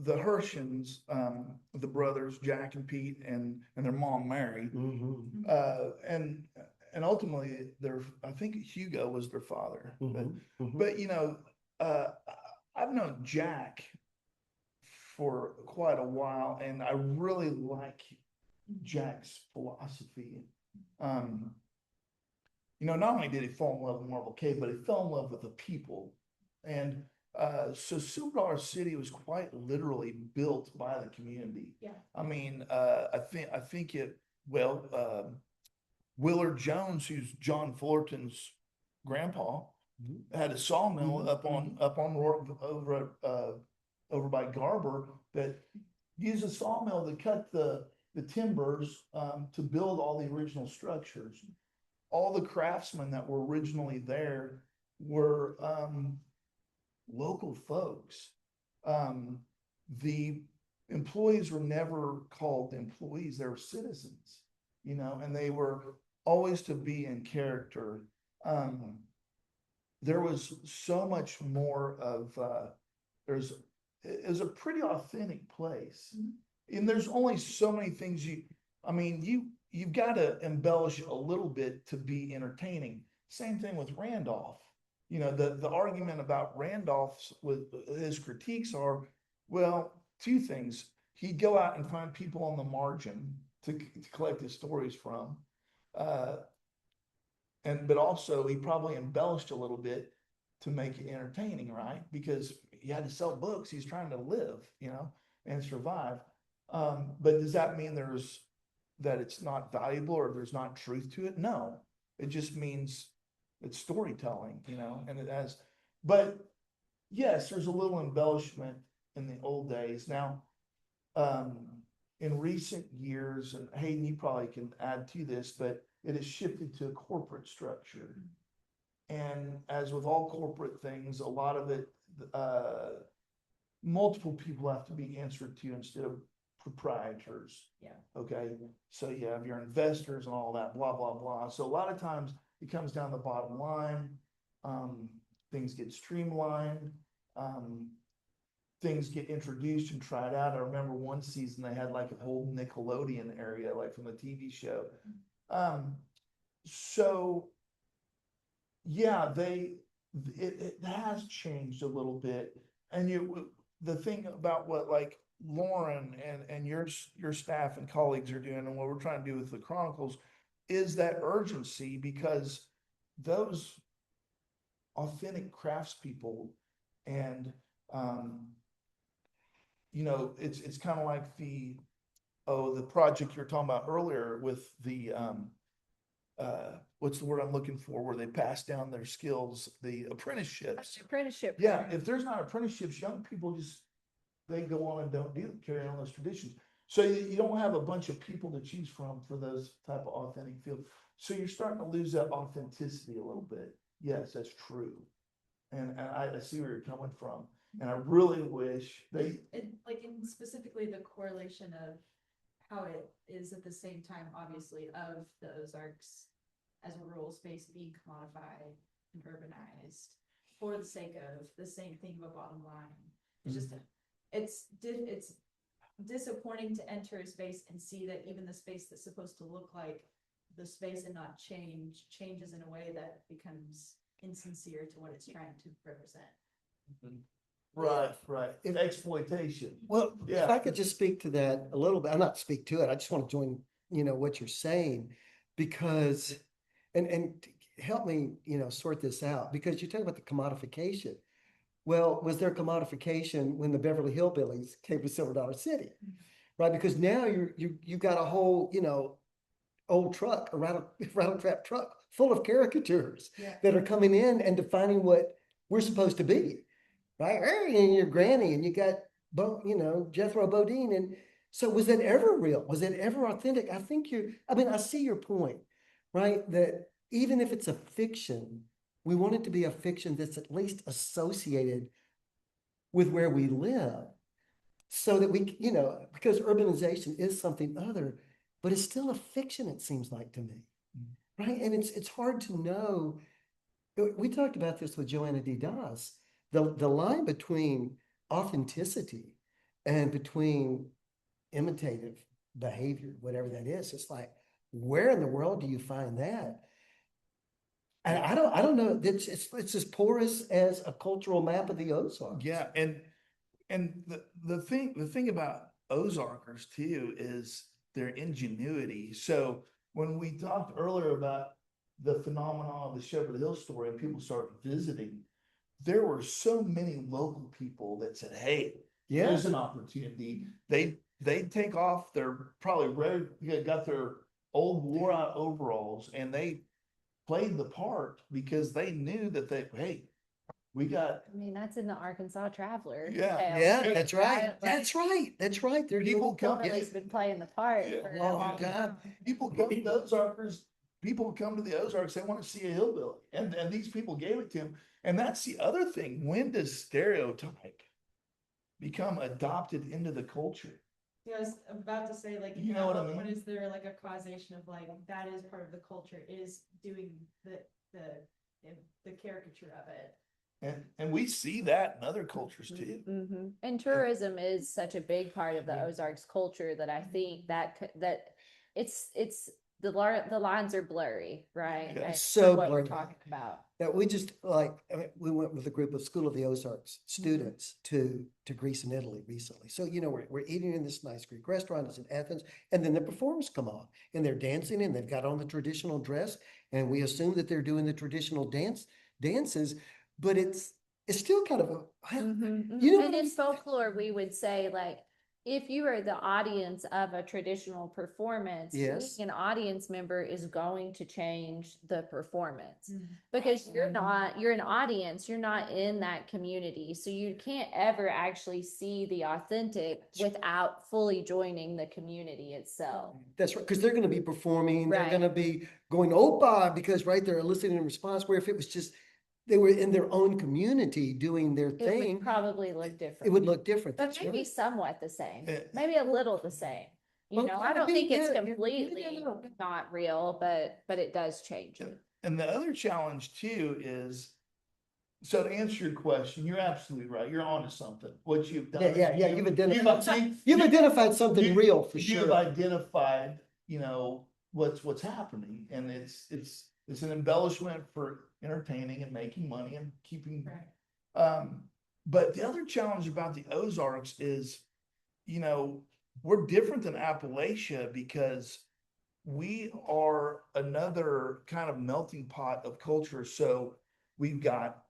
the Hershins, the brothers, Jack and Pete, and their mom, Mary, and ultimately I think Hugo was their father. But I've known Jack for quite a while, and I really like Jack's philosophy. not only did he fall in love with Marble Cave, but he fell in love with the people. And so Silver Dollar City was quite literally built by the community. Yeah. I mean, I think Willard Jones, who's John Fullerton's grandpa, had a sawmill up on over by Garber that used a sawmill to cut the timbers to build all the original structures. All the craftsmen that were originally there were local folks. The employees were never called employees, they were citizens, and they were always to be in character. There was so much more of, it was a pretty authentic place. And there's only so many things you've got to embellish a little bit to be entertaining. Same thing with Randolph. The argument about Randolph's with his critiques are, well, two things. He'd go out and find people on the margin to collect his stories from. But also he probably embellished a little bit to make it entertaining, right? Because he had to sell books. He's trying to live, and survive. But does that mean that it's not valuable or there's not truth to it? No, it just means it's storytelling, and it has, but yes, there's a little embellishment in the old days. Now, in recent years, and Hayden, you probably can add to this, but it has shifted to a corporate structure. And as with all corporate things, a lot of it, multiple people have to be answered to instead of proprietors. Yeah. Okay. So you have your investors and all that, blah, blah, blah. So a lot of times it comes down the bottom line. Things get streamlined. Things get introduced and tried out. I remember one season they had like a whole Nickelodeon area, like from a TV show. So yeah, it has changed a little bit. And the thing about what like Lauren and your staff and colleagues are doing and what we're trying to do with the Chronicles is that urgency, because those authentic craftspeople and it's kind of like the project you were talking about earlier with the what's the word I'm looking for, where they pass down their skills, the apprenticeships. Apprenticeship. Yeah, if there's not apprenticeships, young people they go on and don't carry on those traditions. So you don't have a bunch of people to choose from for those type of authentic fields. So you're starting to lose that authenticity a little bit. Yes, that's true. And I see where you're coming from. And I really wish specifically the correlation of how it is at the same time, obviously, of the Ozarks as a rural space being commodified and urbanized for the sake of the same thing of a bottom line. It's just, it's disappointing to enter a space and see that even the space that's supposed to look like the space and not changes in a way that becomes insincere to what it's trying to represent. Right. In exploitation. Well, Yeah. if I could just speak to that a little bit, I'm not speak to it. I just want to join, what you're saying, because, and help me, sort this out, because you talk about the commodification. Well, was there commodification when the Beverly Hillbillies came to Silver Dollar City, right? Because now you've got a whole, old truck, a rattle trap truck full of caricatures that are coming in and defining what we're supposed to be. Right, and your granny, and you got, Jethro Bodine, and so was that ever real? Was it ever authentic? I see your point, right? That even if it's a fiction, we want it to be a fiction that's at least associated with where we live, so that we, because urbanization is something other, but it's still a fiction. It seems like to me, right? And it's hard to know. We talked about this with Joanna D. Doss. The line between authenticity and between imitative behavior, whatever that is, it's like, where in the world do you find that? And I don't know. It's as porous as a cultural map of the Ozarks. Yeah, and the thing about Ozarkers too is their ingenuity. So when we talked earlier about the phenomenon of the Shepherd Hill story and people started visiting, there were so many local people that said, hey, Yeah, there's an opportunity. They'd take off their probably got their old wore out overalls and they played the part because they knew that hey, we got I mean, that's in the Arkansas Traveler. Yeah. tale, yeah, that's right. Like, That's right. That's right. They're People come Copeland's been playing the part Yeah. for a Oh, long God. time. people come to the Ozarkers, people come to the Ozarks, they want to see a hillbilly. And these people gave it to him. And that's the other thing. When does stereotype become adopted into the culture? Yeah, I was about to say, like, You know what I when mean? is there like a causation of like, that is part of the culture, is doing the caricature of it. And we see that in other cultures too. Mhm. And tourism is such a big part of the Yeah. Ozarks culture that I think that it's the lines are blurry, right? Yeah. And So what we're blurry. talking about. Yeah, we just we went with a group of School of the Ozarks students to Greece and Italy recently. So, we're eating in this nice Greek restaurant. It's in Athens, and then the performers come on and they're dancing and they've got on the traditional dress, and we assume that they're doing the traditional dances, but it's still kind of Mhm, you know mhm. what And in I'm- folklore, we would say like, if you are the audience of a traditional performance, Yes. being an audience member is going to change the performance. Because you're an audience, you're not in that community. So you can't ever actually see the authentic without fully joining the community itself. That's right, because they're going to be performing, they're Right. going to be going Opa because right there eliciting a response. Where if it was just they were in their own community doing their It thing, would probably look it different, would look different. but That's maybe right. somewhat the same, Yeah. maybe a little the same. You Well, know, I I don't mean, think it's yeah, completely no. not real, but it does change it. And the other challenge too is, so to answer your question, you're absolutely right. You're onto something. What you've done. Yeah, is you've identified- you've identified something real for You've sure. identified, what's happening, and it's an embellishment for entertaining and making money and keeping. Right. But the other challenge about the Ozarks is, we're different than Appalachia because we are another kind of melting pot of culture. So we've got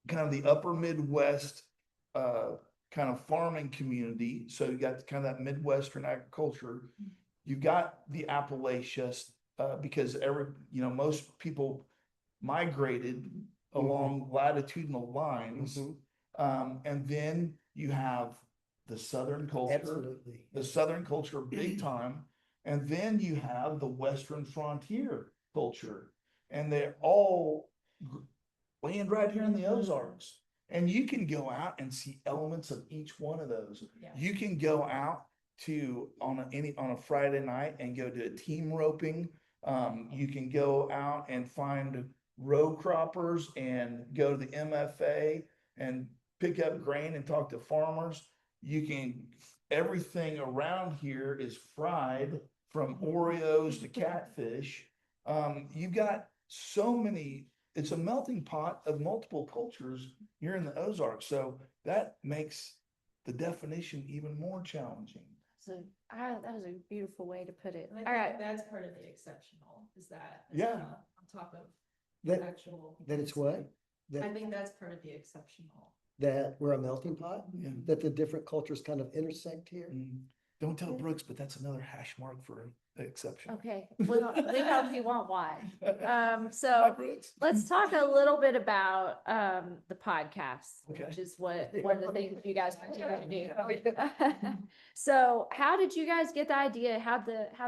kind of the upper Midwest, kind of farming community. So you got kind of that Midwestern agriculture. You've got the Appalachias, because most people migrated along latitudinal lines. And then you have the Southern culture, Absolutely. the Southern culture big time. And then you have the Western frontier culture, and they're all land right here in the Ozarks. And you can go out and see elements of each one of those. Yeah. You can go out to on a Friday night and go to a team roping. You can go out and find row croppers and go to the MFA and pick up grain and talk to farmers. Everything around here is fried, from Oreos to catfish. You've got so many, it's a melting pot of multiple cultures here in the Ozarks. So that makes the definition even more challenging. So that was a beautiful way to put it. And I All think right. that's part of the exceptional, is that. as Yeah. well, On top of That- actual. That it's what? I think that's part of the exceptional. That we're a melting pot, Yeah. that the different cultures kind of intersect here. Don't tell Brooks, but that's another hash mark for exception. Okay, well, we hope you won't why. Hi, So Brooks. let's talk a little bit about the podcast, Okay. which is one of the things you guys continue to do. So how did you guys get the idea? How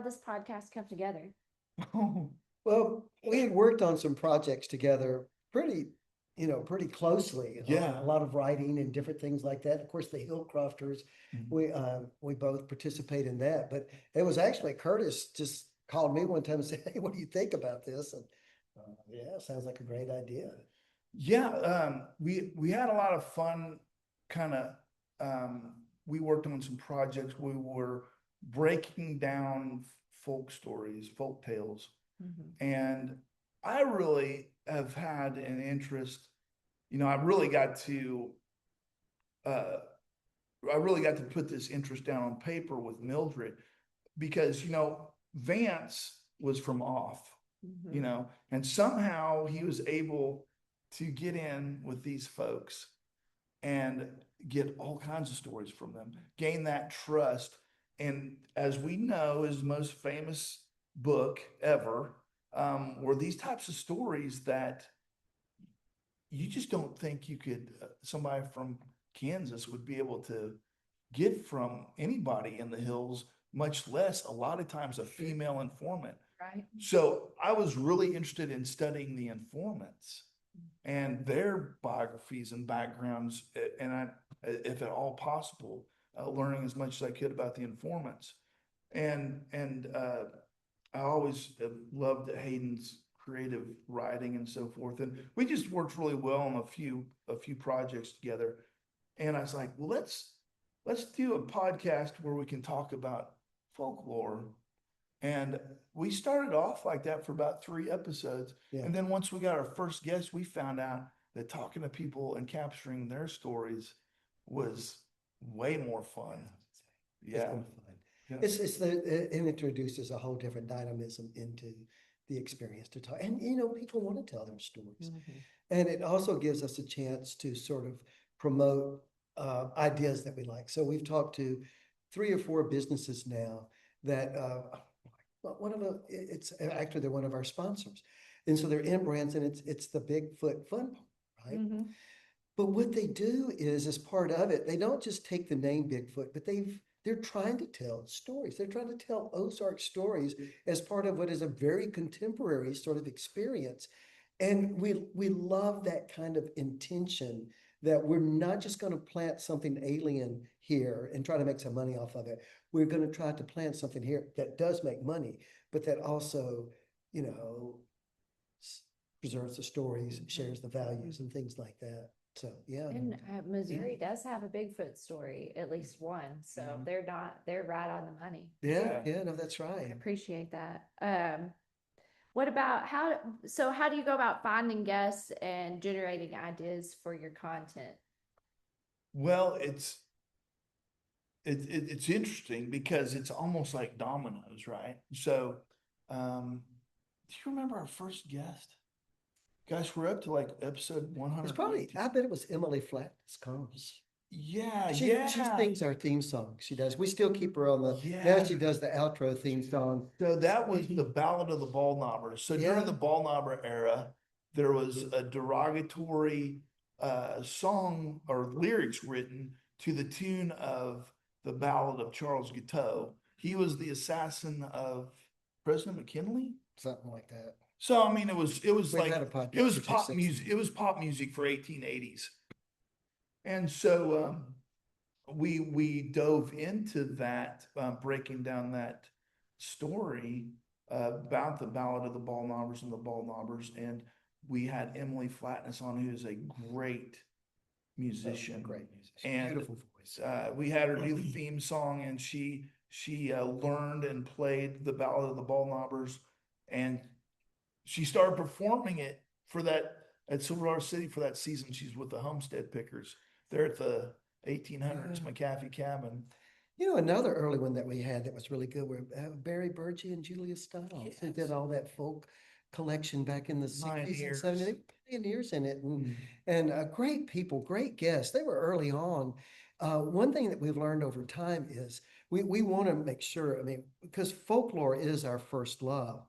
this podcast come together? Well, we had worked on some projects together pretty closely. Yeah. A lot of writing and different things like that. Of course, the Hillcrofters, we both participate in that, but it was actually Curtis just called me one time and said, hey, what do you think about this? And yeah, sounds like a great idea. Yeah, we had a lot of fun we worked on some projects. We were breaking down folk stories, folk tales. And I really have had an interest, I really got to put this interest down on paper with Mildred because, Vance was from off. you know, and somehow he was able to get in with these folks and get all kinds of stories from them, gain that trust. And as we know, his most famous book ever, were these types of stories that you just don't think you could, somebody from Kansas would be able to get from anybody in the hills, much less a lot of times a female informant. Right. So I was really interested in studying the informants and their biographies and backgrounds, and if at all possible, learning as much as I could about the informants. And I always loved Hayden's creative writing and so forth. And we just worked really well on a few projects together. And I was like, well, let's do a podcast where we can talk about folklore. And we started off like that for about 3 episodes. Yeah. And then once we got our first guest, we found out that talking to people and capturing their stories was way more fun. It's Yeah. been fun. Yeah. It introduces a whole different dynamism into the experience to talk. And, you know, people want to tell their stories. And it also gives us a chance to sort of promote ideas that we like. So we've talked to 3 or 4 businesses now that one of them, it's actually they're one of our sponsors. And so they're in brands, and it's the Bigfoot Fun Park, right? But what they do is, as part of it, they don't just take the name Bigfoot, but they're trying to tell stories. They're trying to tell Ozark stories as part of what is a very contemporary sort of experience. And we love that kind of intention, that we're not just going to plant something alien here and try to make some money off of it. We're going to try to plant something here that does make money, but that also, you know, preserves the stories, shares the values and things like that. So, yeah. And Missouri does have a Bigfoot story, at least one. So they're right on the money. Yeah, no, that's I right. appreciate that. What about how do you go about finding guests and generating ideas for your content? Well, it's interesting because it's almost like dominoes, right? So, do you remember our first guest? Gosh, we're up to like episode 100. It's probably, I bet it was Emily Flatness Combs. Yeah, She sings our theme song. She does. We still keep her on now she does the outro theme song. So that was the Ballad of the Ball Knobbers. So during the Ball Knobber era, there was a derogatory song or lyrics written to the tune of the Ballad of Charles Guiteau. He was the assassin of President McKinley, something like that. So I mean, it was like it was pop 260. music. It was pop music for 1880s, and so we dove into that, breaking down that story about the Ballad of the Ball Knobbers and the Ball Knobbers, and we had Emily Flatness on, who is a great musician, and Beautiful voice. we had her do the theme song, and she learned and played the Ballad of the Ball Knobbers, and she started performing it for that at Silver City for that season. She's with the Homestead Pickers. They're at the 1800s McAfee Cabin. You know, another early one that we had that was really good were Barry Burgee and Julia Stiles. Yes. Who did all that folk collection back in the 60s and 70s. They put pioneers in it, and great people, great guests. They were early on. One thing that we've learned over time is we want to make sure, I mean, because folklore is our first love.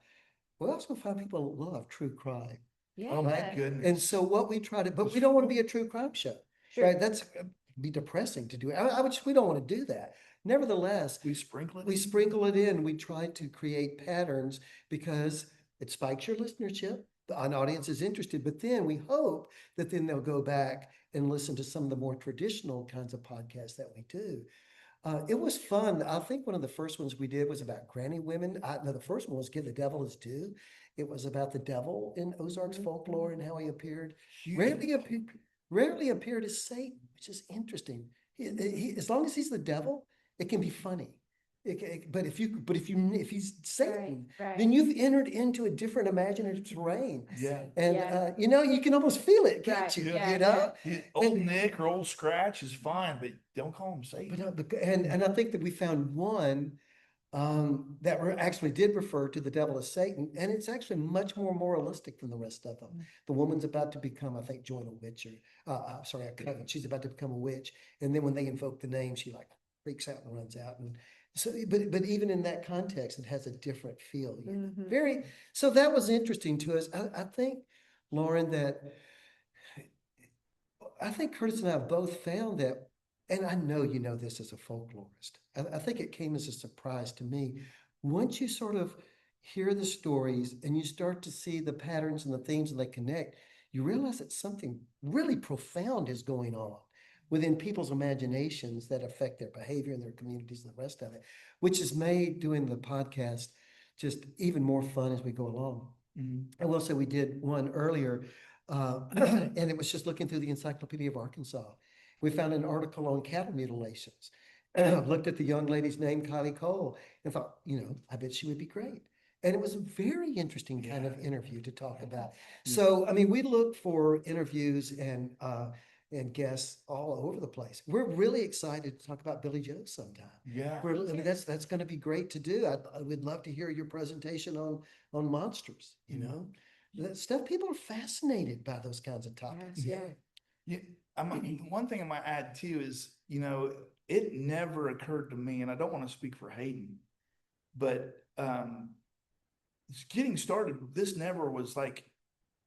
We also find people that love true crime. Yeah. Oh my goodness. And so what we try to, but we don't want to be a true crime show, right? That's be depressing to do. We don't want to do that. Nevertheless, we sprinkle it in. We try to create patterns because it spikes your listenership. An audience is interested, but then we hope that then they'll go back and listen to some of the more traditional kinds of podcasts that we do. It was fun. I think one of the first ones we did was about granny women. No, the first one was Give the Devil His Due. It was about the devil in Ozarks folklore and how he appeared. Rarely appeared as Satan, which is interesting. He, as long as he's the devil, it can be funny. But if he's Satan, then you've entered into a different imaginative terrain. Yeah. And you know, you can almost feel it, can't you? Yeah. You know? Old Nick or Old Scratch is fine, but don't call him Satan. And I think that we found one that were actually did refer to the devil as Satan, and it's actually much more moralistic than the rest of them. The woman's about to become, I think, join a witch, or sorry, a coven. She's about to become a witch, and then when they invoke the name, she like freaks out and runs out. And so, but even in that context, it has a different feel. Very. So that was interesting to us. I think, Lauren, that I think Curtis and I have both found that, and I know you know this as a folklorist. I think it came as a surprise to me. Once you sort of hear the stories and you start to see the patterns and the themes and they connect, you realize that something really profound is going on within people's imaginations that affect their behavior and their communities and the rest of it, which has made doing the podcast just even more fun as we go along. I will say we did one earlier, and it was just looking through the Encyclopedia of Arkansas. We found an article on cattle mutilations. And I looked at the young lady's name, Kylie Cole, and thought, I bet she would be great. And it was a very interesting kind of interview to talk about. So, I mean, we look for interviews and guests all over the place. We're really excited to talk about Billy Joe sometime. Yeah. I mean, that's going to be great to do. I would love to hear your presentation on monsters, That stuff, people are fascinated by those kinds of topics. Yeah. Yeah, one thing I might add too is, it never occurred to me, and I don't want to speak for Hayden, but getting started, this never was like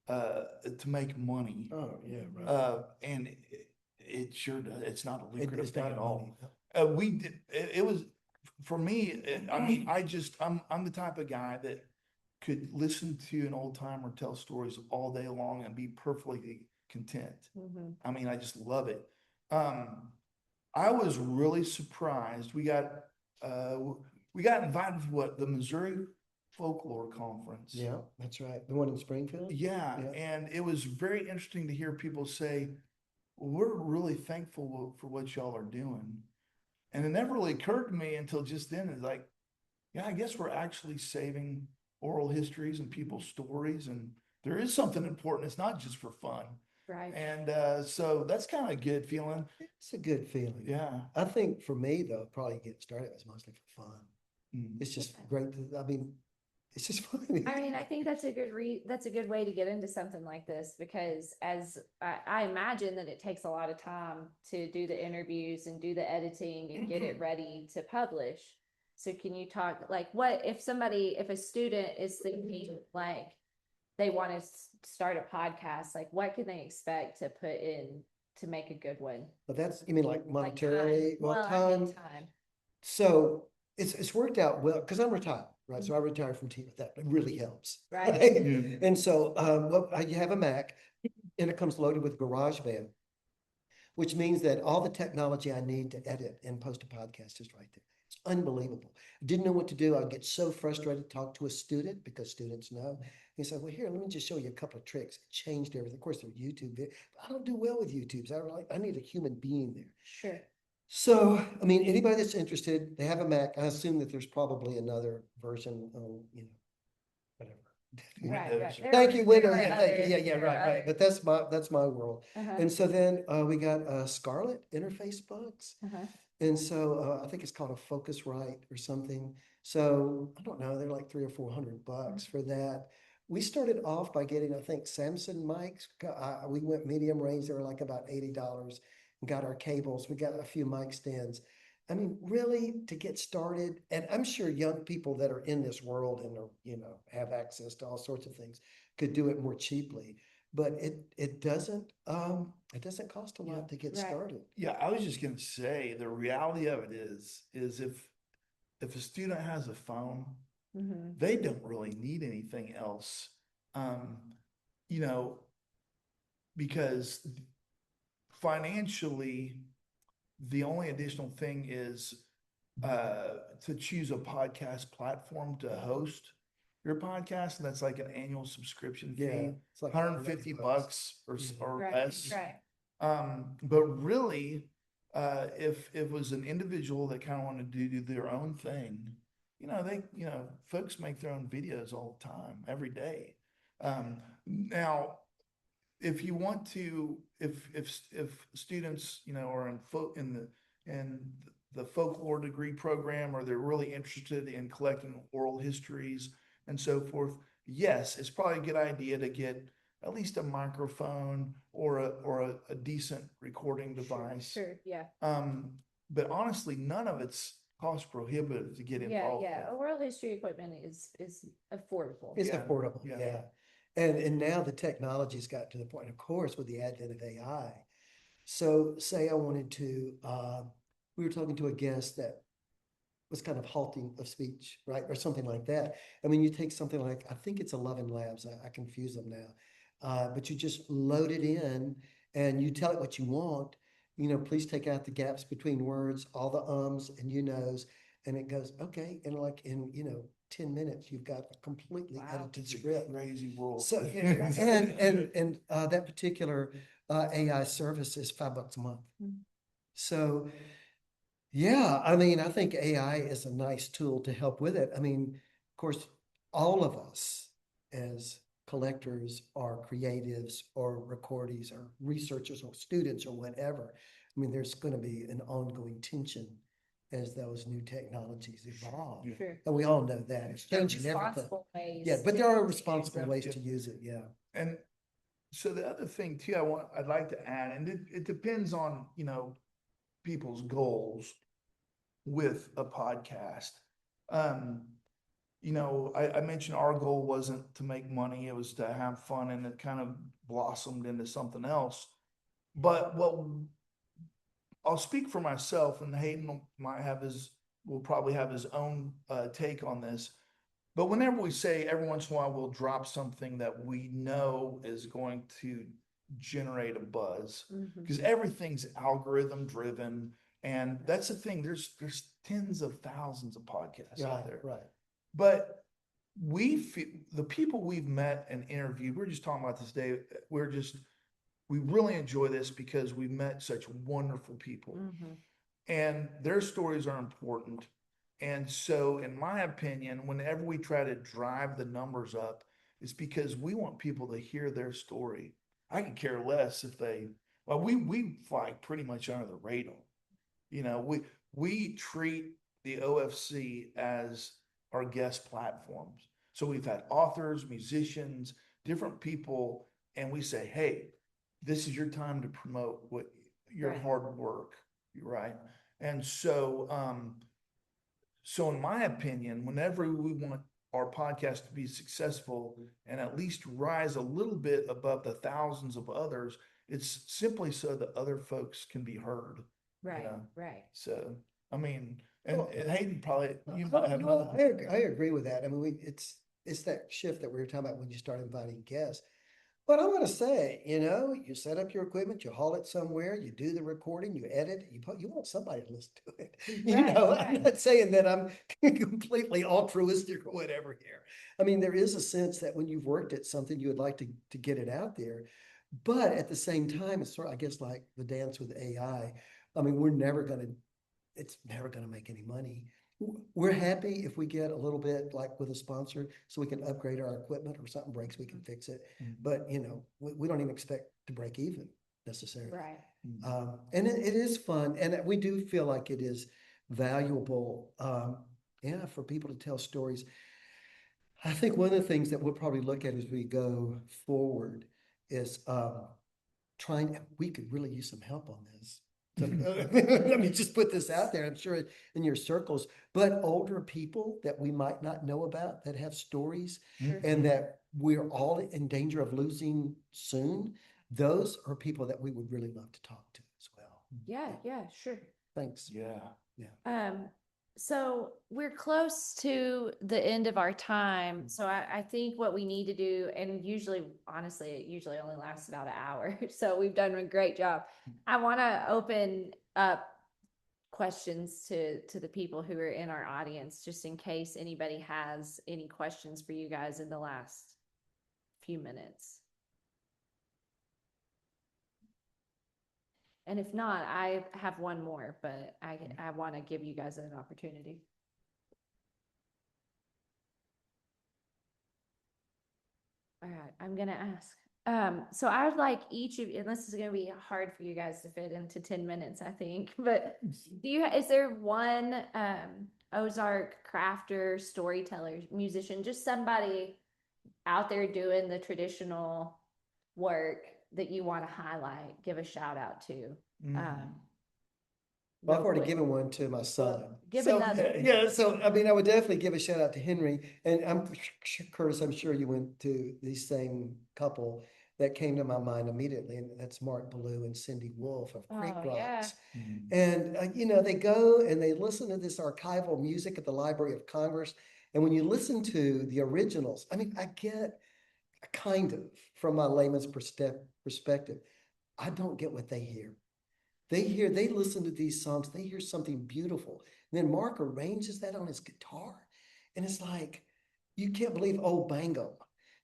to make money. Oh, yeah, right. And it sure does. It's not a lucrative It's thing not at a all. money. We did, it was, for me, I mean, I'm the type of guy that could listen to an old timer tell stories all day long and be perfectly content. I mean, I just love it. I was really surprised. We got invited to the Missouri Folklore Conference. Yeah, that's right. The one in Springfield? Yeah, and it was very interesting to hear people say, we're really thankful for what y'all are doing. And it never really occurred to me until just then. It's like, yeah, I guess we're actually saving oral histories and people's stories. And there is something important. It's not just for fun. Right. And so that's kind of a good feeling. It's a good feeling. Yeah. I think for me, though, probably getting started was mostly for fun. It's just great. I mean, it's just funny. I mean, I think that's a good way to get into something like this, because as I imagine that it takes a lot of time to do the interviews and do the editing and get it ready to publish. So can you talk, like, what if a student is thinking like they want to start a podcast, like what can they expect to put in to make a good one? But you mean like monetarily? Well, time. So it's worked out well because I'm retired, right? So I retired from TV. That really helps. Right. And so you have a Mac and it comes loaded with GarageBand, which means that all the technology I need to edit and post a podcast is right there. It's unbelievable. I didn't know what to do. I'd get so frustrated to talk to a student because students know. He said, well, here, let me just show you a couple of tricks. It changed everything. Of course, they're YouTube videos, but I don't do well with YouTubes. I need a human being there. Sure. So, I mean, anybody that's interested, they have a Mac. I assume that there's probably another version on, whatever. Right. Thank you, Windows. Yeah, right. But that's my world. And so then we got Scarlett Interface Books. And so I think it's called a Focusrite or something. So I don't know, they're like $300 or $400 for that. We started off by getting, I think, Samson mics. We went medium range. They were like about $80 and got our cables. We got a few mic stands. I mean, really, to get started, and I'm sure young people that are in this world and are, have access to all sorts of things could do it more cheaply. But it doesn't cost a lot to get started. Yeah, I was just gonna say the reality of it is if a student has a phone, they don't really need anything else. Because financially, the only additional thing is to choose a podcast platform to host your podcast, and that's like an annual subscription fee, it's like $150 or less. Right. But really, if it was an individual that kind of wanted to do their own thing, folks make their own videos all the time, every day. Now, if you want to, if students, are in the folklore degree program, or they're really interested in collecting oral histories and so forth, yes, it's probably a good idea to get at least a microphone or a decent recording device. Sure, yeah. But honestly, none of it's cost prohibitive to get Yeah, involved yeah. with. Oral history equipment is affordable. It's Yeah, affordable, yeah. yeah. And now the technology's got to the point, of course, with the advent of AI. So say I wanted to, we were talking to a guest that was kind of halting of speech, right? Or something like that. I mean, you take something like, I think it's 11 Labs, I confuse them now. But you just load it in and you tell it what you want. You know, please take out the gaps between words, all the ums and you knows, and it goes, okay. And like in, 10 minutes, you've got a completely Wow. edited It's a script. crazy world. So, and that particular AI service is $5 a month. Mm. So, yeah, I mean, I think AI is a nice tool to help with it. I mean, of course, all of us as collectors or creatives or recordees or researchers or students or whatever, I mean, there's going to be an ongoing tension as those new technologies evolve. Yeah. Sure. And we all know that. It's There are changing everything. responsible ways. Yeah, but there are to responsible use ways Yeah. to use it, yeah. And so the other thing too, I'd like to add, and it depends on, people's goals with a podcast. I mentioned our goal wasn't to make money, it was to have fun, and it kind of blossomed into something else. But I'll speak for myself, and Hayden will probably have his own take on this. But whenever we say every once in a while we'll drop something that we know is going to generate a buzz, Mhm. because everything's algorithm driven, and that's the thing. There's tens of thousands of podcasts out Right, there, right. but the people we've met and interviewed. We're just talking about this day. We really enjoy this because we've met such wonderful people, Mhm. and their stories are important. And so, in my opinion, whenever we try to drive the numbers up, it's because we want people to hear their story. I could care less if we fly pretty much under the radar. We treat the OFC as our guest platforms. So we've had authors, musicians, different people, and we say, hey, this is your time to promote what your Right. hard work, right? And so in my opinion, whenever we want our podcast to be successful and at least rise a little bit above the thousands of others, it's simply so that other folks can be heard. Right, know? right. So, I mean, and, Well, and Hayden probably, you Well, might have well, another. I agree with that. I mean, it's that shift that we were talking about when you start inviting guests. But I'm gonna say, you set up your equipment, you haul it somewhere, you do the recording, you edit, you want somebody to listen to it. Right, I'm right. not saying that I'm completely altruistic or whatever here. I mean, there is a sense that when you've worked at something, you would like to get it out there. But at the same time, it's sort of, I guess, like the dance with AI. I mean, it's never gonna make any money. We're happy if we get a little bit like with a sponsor so we can upgrade our equipment, or something breaks, we can fix it. Mhm. But we don't even expect to break even necessarily. Right. And it is fun, and we do feel like it is valuable, for people to tell stories. I think one of the things that we'll probably look at as we go forward is we could really use some help on this. So, let me just put this out there. I'm sure in your circles, but older people that we might not know about that have stories Sure. and that we're all in danger of losing soon, those are people that we would really love to talk to as well. Yeah, sure. Thanks. Yeah. So we're close to the end of our time. So I think what we need to do, and honestly, it usually only lasts about an hour. So we've done a great job. I want to open up questions to the people who are in our audience, just in case anybody has any questions for you guys in the last few minutes. And if not, I have one more, but I want to give you guys an opportunity. All right, I'm going to ask. So I would like each of you, and this is going to be hard for you guys to fit into 10 minutes, I think, but is there one, Ozark crafter, storyteller, musician, just somebody out there doing the traditional work that you want to highlight, give a shout out to? Well, I've real already quick. given one to my son. Give So, another. yeah, so I mean, I would definitely give a shout out to Henry, and Curtis, I'm sure you went to the same couple that came to my mind immediately, and that's Mark Ballou and Cindy Wolf of Creek Oh, yeah. Rocks. And, they go and they listen to this archival music at the Library of Congress. And when you listen to the originals, I mean, I get kind of from my layman's perspective, I don't get what they hear. They listen to these songs, they hear something beautiful. And then Mark arranges that on his guitar. And it's like, you can't believe old Bango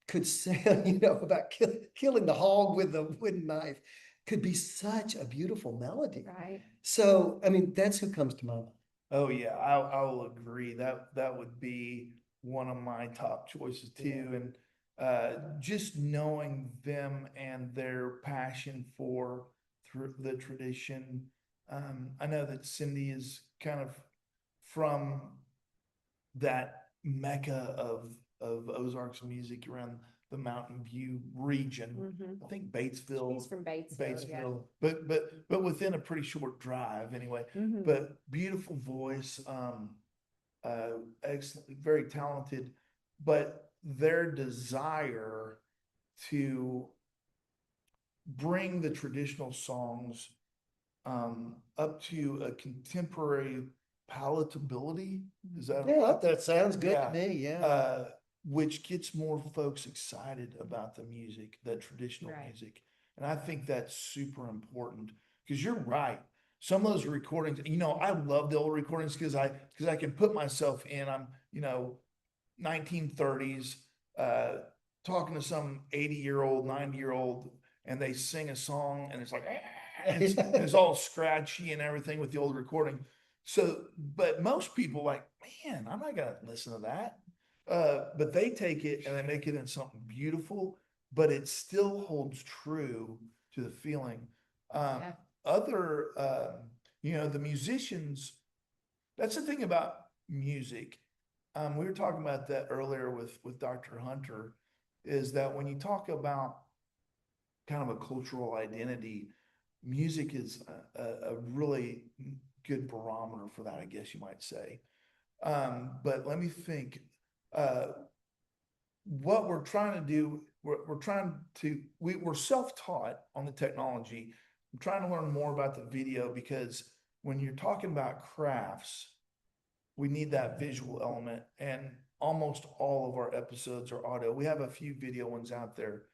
could say, about killing the hog with the wooden knife could be such a beautiful melody. Right. So, I mean, that's who comes to my mind. Oh yeah, I'll agree. That would be one of my top choices too. And just knowing them and their passion for through the tradition. I know that Cindy is kind of from that mecca of Ozarks music around the Mountain View region. I think Batesville. He's from Batesville. But within a pretty short drive anyway. But beautiful voice, excellent, very talented, but their desire to bring the traditional songs up to a contemporary palatability. Is that Yeah, that sounds good Yeah. to me. Yeah. which gets more folks excited about the music, that traditional Right. music. And I think that's super important because you're right. Some of those recordings, I love the old recordings because I can put myself in. I'm, 1930s, talking to some 80-year-old, 90-year-old, and they sing a song and it's like, it's all scratchy and everything with the old recording. So, but most people like, man, I'm not gonna listen to that. But they take it and they make it into something beautiful, but it still holds true to the feeling. Yeah. The musicians, that's the thing about music. We were talking about that earlier with Dr. Hunter, is that when you talk about kind of a cultural identity, music is a really good barometer for that, I guess you might say. But let me think. What we're trying to do, we're self-taught on the technology. I'm trying to learn more about the video because when you're talking about crafts, we need that visual element, and almost all of our episodes are audio. We have a few video ones out there.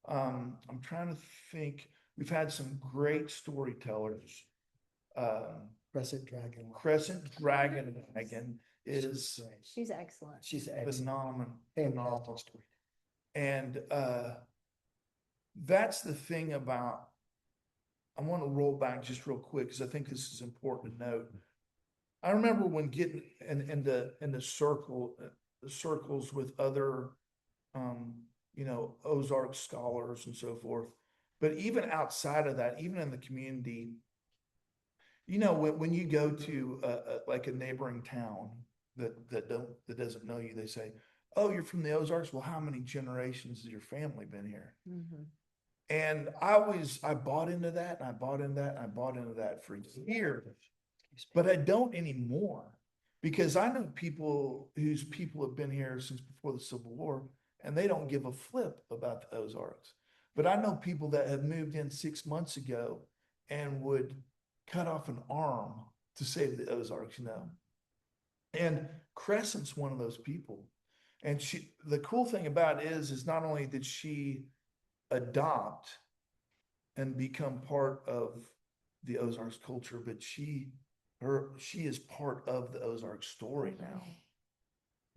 I'm trying to think. We've had some great storytellers. Crescent Dragon. Crescent Dragon is She's excellent. She's excellent. phenomenal story. And that's the thing about, I want to roll back just real quick because I think this is important to note. I remember when getting in the circles with other Ozark scholars and so forth. But even outside of that, even in the community, when you go to like a neighboring town that doesn't know you, they say, "Oh, you're from the Ozarks. Well, how many generations has your family been here?" And I bought into that, and I bought into that, and I bought into that for years, but I don't anymore because I know people whose people have been here since before the Civil War, and they don't give a flip about the Ozarks. But I know people that have moved in 6 months ago and would cut off an arm to save the Ozarks, And Crescent's one of those people. And the cool thing about it is not only did she adopt and become part of the Ozarks culture, but she is part of the Ozark story now.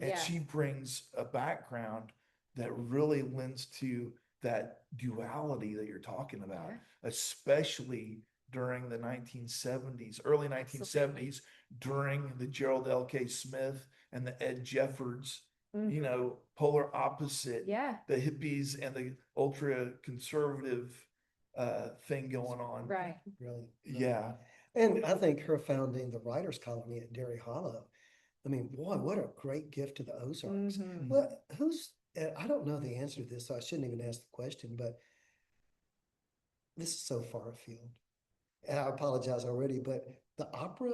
And Yeah. she brings a background that really lends to that duality that you're talking about, especially during the 1970s, early 1970s, during the Gerald L.K. Smith and the Ed Jeffords you know, polar opposite. Yeah, The hippies and the ultra conservative thing going on. right. Really. Yeah. And I think her founding the writers colony at Dairy Hollow, I mean, boy, what a great gift to the Ozarks. Mhm. Well, I don't know the answer to this, so I shouldn't even ask the question, but this is so far afield. And I apologize already, but the Opera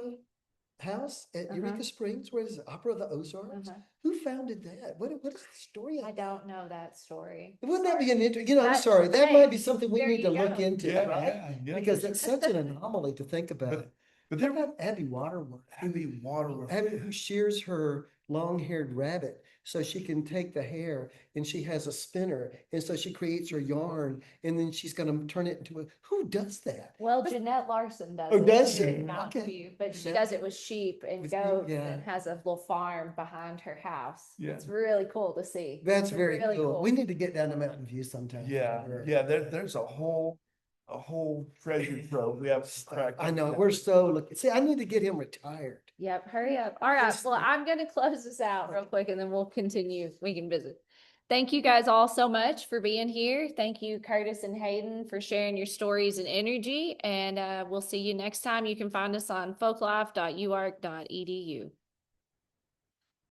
House at Eureka Springs, where is it? Opera of the Ozarks? Who founded that? What is the story of I that? don't know that story. Wouldn't that be an you know, I'm That- sorry, that hey, might be something we there need to you look go. into, Yeah, right? yeah, yeah, Because for it's sure. such an anomaly to think about. But What there about Abby Waterworth? Abby Waterworth. Abby, who shears her long-haired rabbit so she can take the hair, and she has a spinner, and so she creates her yarn, and then she's gonna turn it into who does that? Well, Jeanette Larson does Oh, it. does she? Not Okay. few, but she Yeah. does it with sheep and With goats yeah. and has a little farm behind her house. Yeah. It's really cool to see. That's It's very really cool. We need to get down to Mountain View sometime. Yeah, Sure. yeah, there's a whole treasure trove we have to crack. I know, we're so looking, see, I need to get him retired. Yep, hurry up. All right, well, I'm gonna close this out real quick and then we'll continue. We can visit. Thank you guys all so much for being here. Thank you, Curtis and Hayden, for sharing your stories and energy. And we'll see you next time. You can find us on folklife.uark.edu.